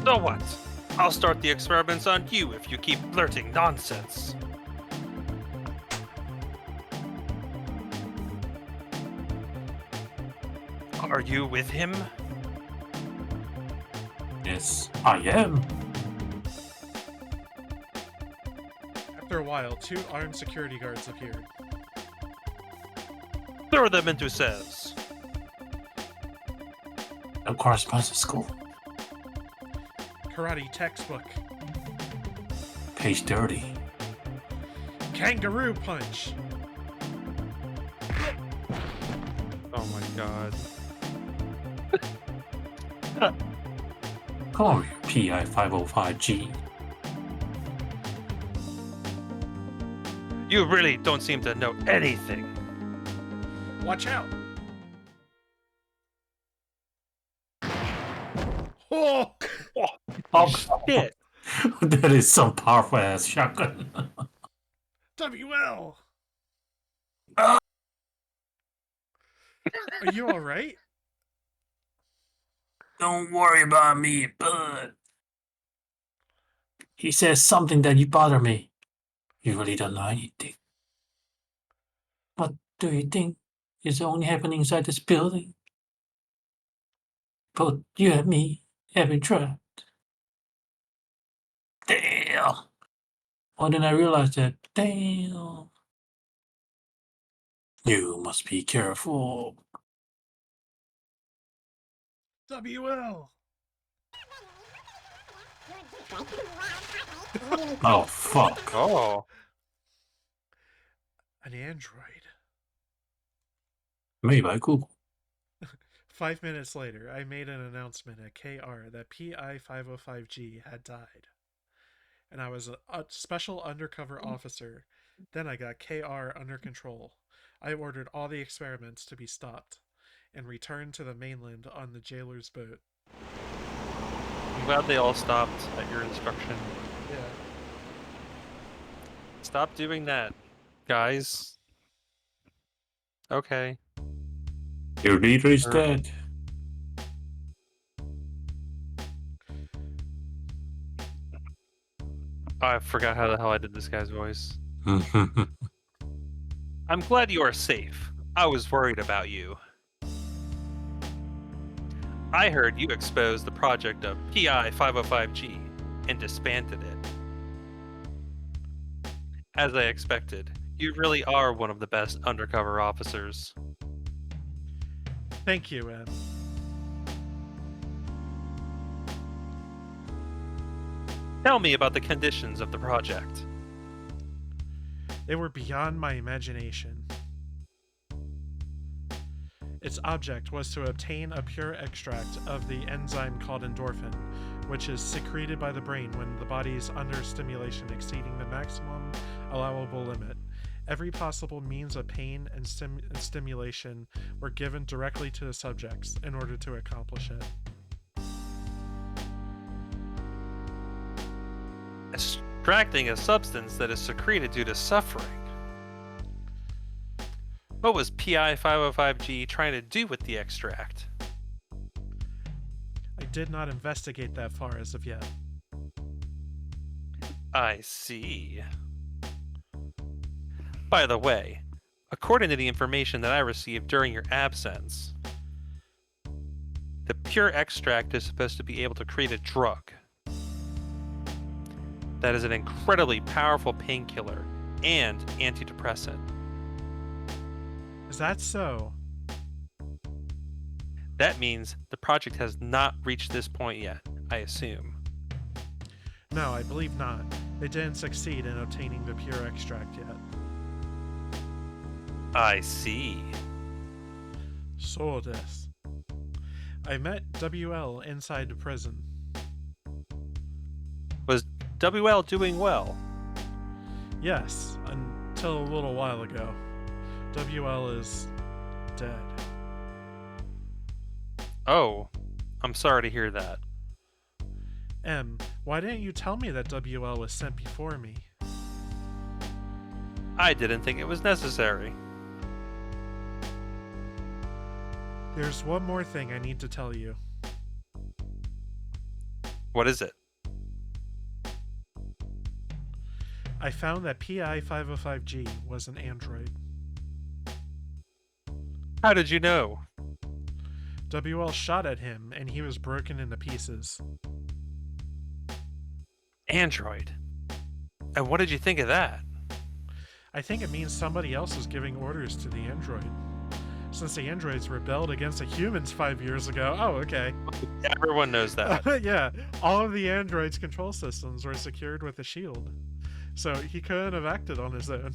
B: So what? I'll start the experiments on you if you keep blurting nonsense. Are you with him?
C: Yes, I am.
A: After a while, 2 armed security guards appeared.
B: Throw them into cells.
C: No corresponds to school.
A: Karate textbook.
C: Page 30.
A: Kangaroo punch.
B: Oh my god.
C: Come on, PI 505G.
B: You really don't seem to know anything.
A: Watch out. Oh!
C: Oh,
B: Shit.
C: that is some powerful ass shotgun.
A: WL!
C: Ah!
A: Are you alright?
C: Don't worry about me, bud. He says something that you bother me. You really don't know anything. What do you think is only happening inside this building? Both you and me have been trapped. Damn. Well, then I realized that, damn. You must be careful.
A: WL!
C: Oh, fuck.
B: Oh.
A: An android.
C: Made by Google.
A: 5 minutes later, I made an announcement at KR that PI-505G had died. And I was a special undercover officer. Then I got KR under control. I ordered all the experiments to be stopped and returned to the mainland on the jailer's boat.
B: I'm glad they all stopped at your instruction.
A: Yeah.
B: Stop doing that, guys. Okay.
C: Your leader is
B: Er.
C: dead.
B: I forgot how the hell I did this guy's voice. I'm glad you are safe. I was worried about you. I heard you exposed the project of PI-505G and disbanded it. As I expected, you really are one of the best undercover officers.
A: Thank you, Em.
B: Tell me about the conditions of the project.
A: They were beyond my imagination. Its object was to obtain a pure extract of the enzyme called endorphin, which is secreted by the brain when the body is under stimulation exceeding the maximum allowable limit. Every possible means of pain and stimulation were given directly to the subjects in order to accomplish it.
B: Extracting a substance that is secreted due to suffering. What was PI-505G trying to do with the extract?
A: I did not investigate that far as of yet.
B: I see. By the way, according to the information that I received during your absence, the pure extract is supposed to be able to create a drug that is an incredibly powerful painkiller and antidepressant.
A: Is that so?
B: That means the project has not reached this point yet, I assume.
A: No, I believe not. They didn't succeed in obtaining the pure extract yet.
B: I see.
A: So this. I met WL inside the prison.
B: Was WL doing well?
A: Yes, until a little while ago. WL is dead.
B: Oh, I'm sorry to hear that.
A: M, why didn't you tell me that WL was sent before me?
B: I didn't think it was necessary.
A: There's one more thing I need to tell you.
B: What is it?
A: I found that PI-505G was an android.
B: How did you know?
A: WL shot at him and he was broken into pieces.
B: Android. And what did you think of that?
A: I think it means somebody else was giving orders to the android. Since the androids rebelled against the humans 5 years ago. Oh, okay.
B: Everyone knows that.
A: Yeah, all of the androids' control systems were secured with a shield. So he couldn't have acted on his own.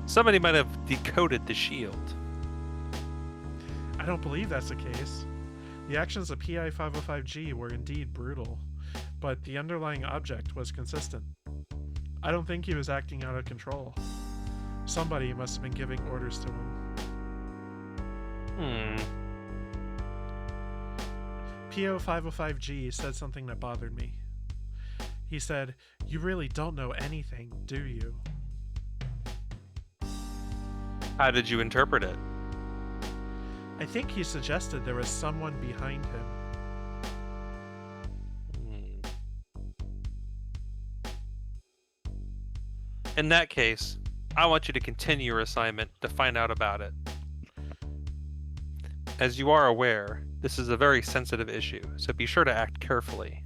B: Somebody might have decoded the shield.
A: I don't believe that's the case. The actions of PI-505G were indeed brutal, but the underlying object was consistent. I don't think he was acting out of control. Somebody must have been giving orders to him. PO-505G said something that bothered me. He said, "You really don't know anything, do you?"
B: How did you interpret it?
A: I think he suggested there was someone behind him.
B: In that case, I want you to continue your assignment to find out about it. As you are aware, this is a very sensitive issue, so be sure to act carefully.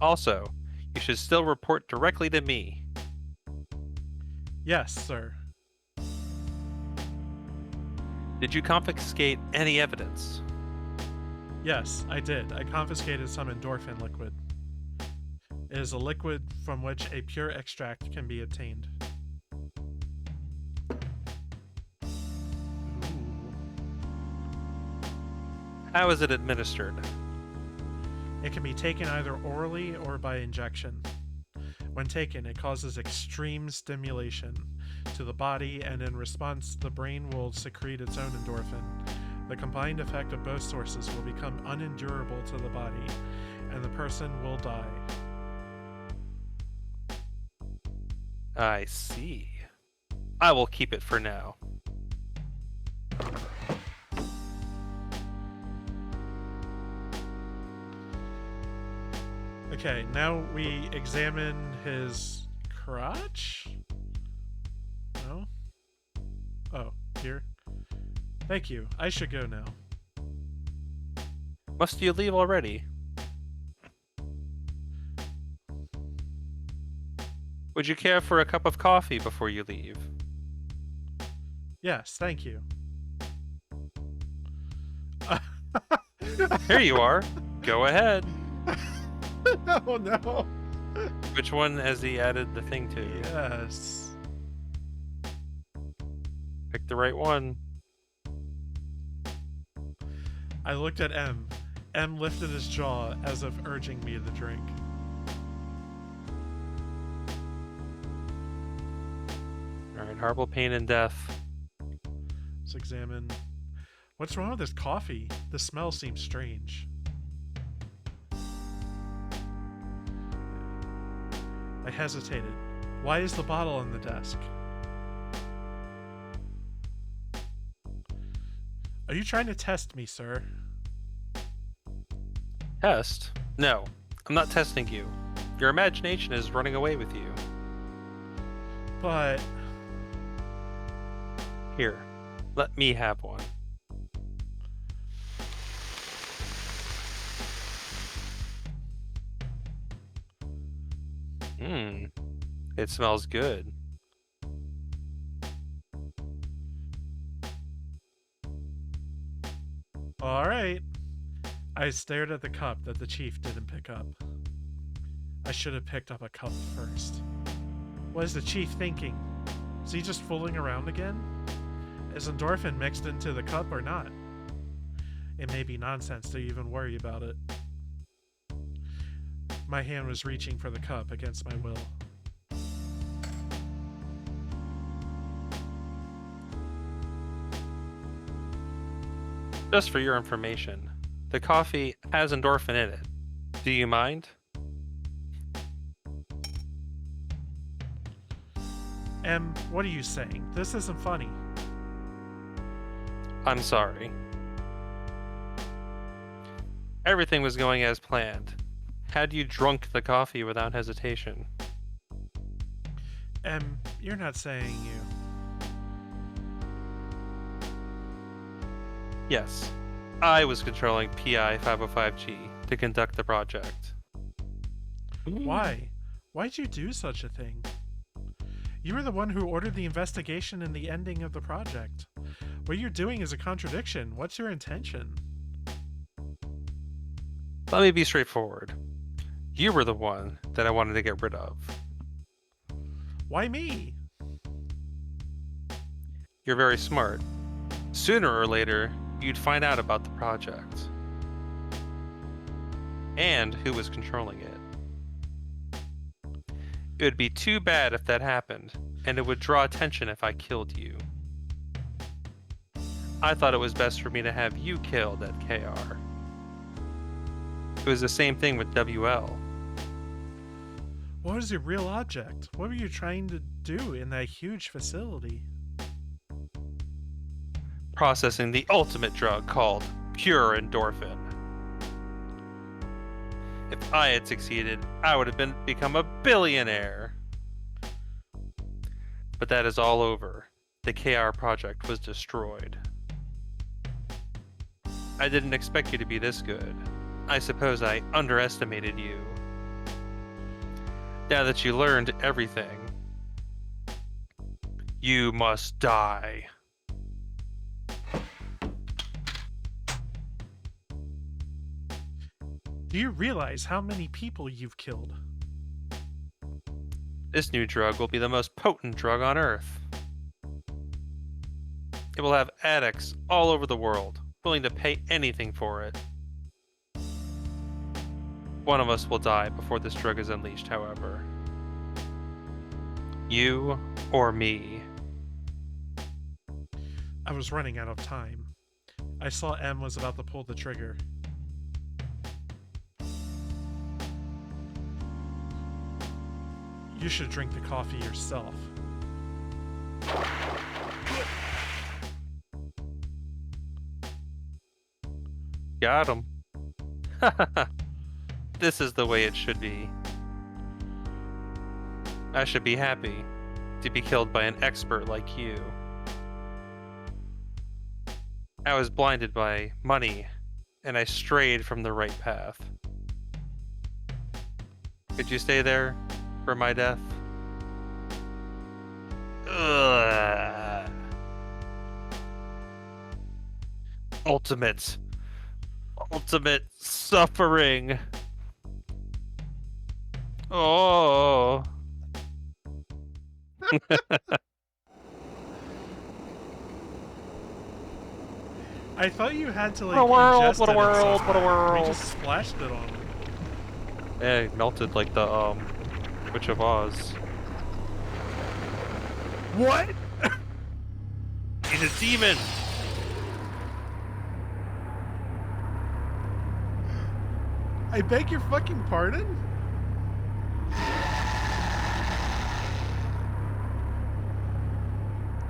B: Also, you should still report directly to me.
A: Yes, sir.
B: Did you confiscate any evidence?
A: Yes, I did. I confiscated some endorphin liquid. It is a liquid from which a pure extract can be obtained.
B: How is it administered?
A: It can be taken either orally or by injection. When taken, it causes extreme stimulation to the body, and in response, the brain will secrete its own endorphin. The combined effect of both sources will become unendurable to the body, and the person will die.
B: I see. I will keep it for now.
A: Okay, now we examine his crotch? No? Oh, here. Thank you. I should go now.
B: Must you leave already? Would you care for a cup of coffee before you leave?
A: Yes, thank you.
B: Here you are. Go ahead.
A: Oh no.
B: Which one has he added the thing to?
A: Yes.
B: Pick the right one.
A: I looked at M. M lifted his jaw as if urging me to drink.
B: Alright, horrible pain and death.
A: Let's examine. What's wrong with this coffee? The smell seems strange. I hesitated. Why is the bottle on the desk? Are you trying to test me, sir?
B: Test? No, I'm not testing you. Your imagination is running away with you.
A: But
B: Here, let me have one. Mmm, it smells good.
A: all right. I stared at the cup that the chief didn't pick up. I should have picked up a cup first. What is the chief thinking? Is he just fooling around again? Is endorphin mixed into the cup or not? It may be nonsense to even worry about it. My hand was reaching for the cup against my will.
B: Just for your information, the coffee has endorphin in it. Do you mind?
A: Em, what are you saying? This isn't funny.
B: I'm sorry. Everything was going as planned. Had you drunk the coffee without hesitation?
A: Em, you're not saying you.
B: Yes. I was controlling PI 505G to conduct the project.
A: Why? Why'd you do such a thing? You were the one who ordered the investigation and the ending of the project. What you're doing is a contradiction. What's your intention?
B: Let me be straightforward. You were the one that I wanted to get rid of.
A: Why me?
B: You're very smart. Sooner or later, you'd find out about the project. And who was controlling it. It would be too bad if that happened, and it would draw attention if I killed you. I thought it was best for me to have you killed at KR. It was the same thing with WL.
A: What was your real object? What were you trying to do in that huge facility?
B: Processing the ultimate drug called pure endorphin. If I had succeeded, I would have become a billionaire. But that is all over. The KR project was destroyed. I didn't expect you to be this good. I suppose I underestimated you. Now that you learned everything, you must die.
A: Do you realize how many people you've killed?
B: This new drug will be the most potent drug on Earth. It will have addicts all over the world, willing to pay anything for it. One of us will die before this drug is unleashed, however. You or me.
A: I was running out of time. I saw M was about to pull the trigger. You should drink the coffee yourself.
B: Got him. This is the way it should be. I should be happy to be killed by an expert like you. I was blinded by money, and I strayed from the right path. Could you stay there for my death? Ugh. Ultimate suffering. Oh.
A: I thought you had to like
B: What a world,
A: ingest
B: what a
A: it in
B: world,
A: some
B: what a
A: way.
B: world.
A: We just splashed it on him.
B: Yeah, it melted like the Witch of Oz.
A: What?
B: He's a demon.
A: I beg your fucking pardon?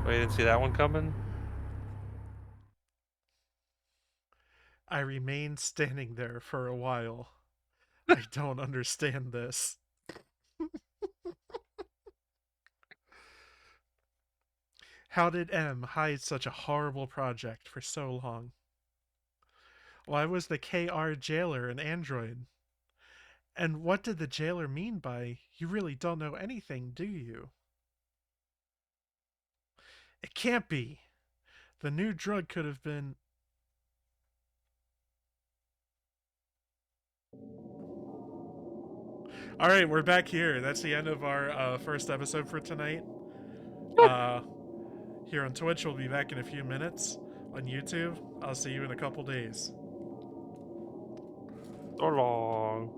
B: Wait, you didn't see that one coming?
A: I remained standing there for a while. I don't understand this. How did M hide such a horrible project for so long? Why was the KR jailer an android? And what did the jailer mean by, "You really don't know anything, do you?" It can't be. The new drug could have been... Alright, we're back here. That's the end of our first episode for tonight. Here on Twitch, we'll be back in a few minutes. On YouTube, I'll see you in a couple days.
B: So long.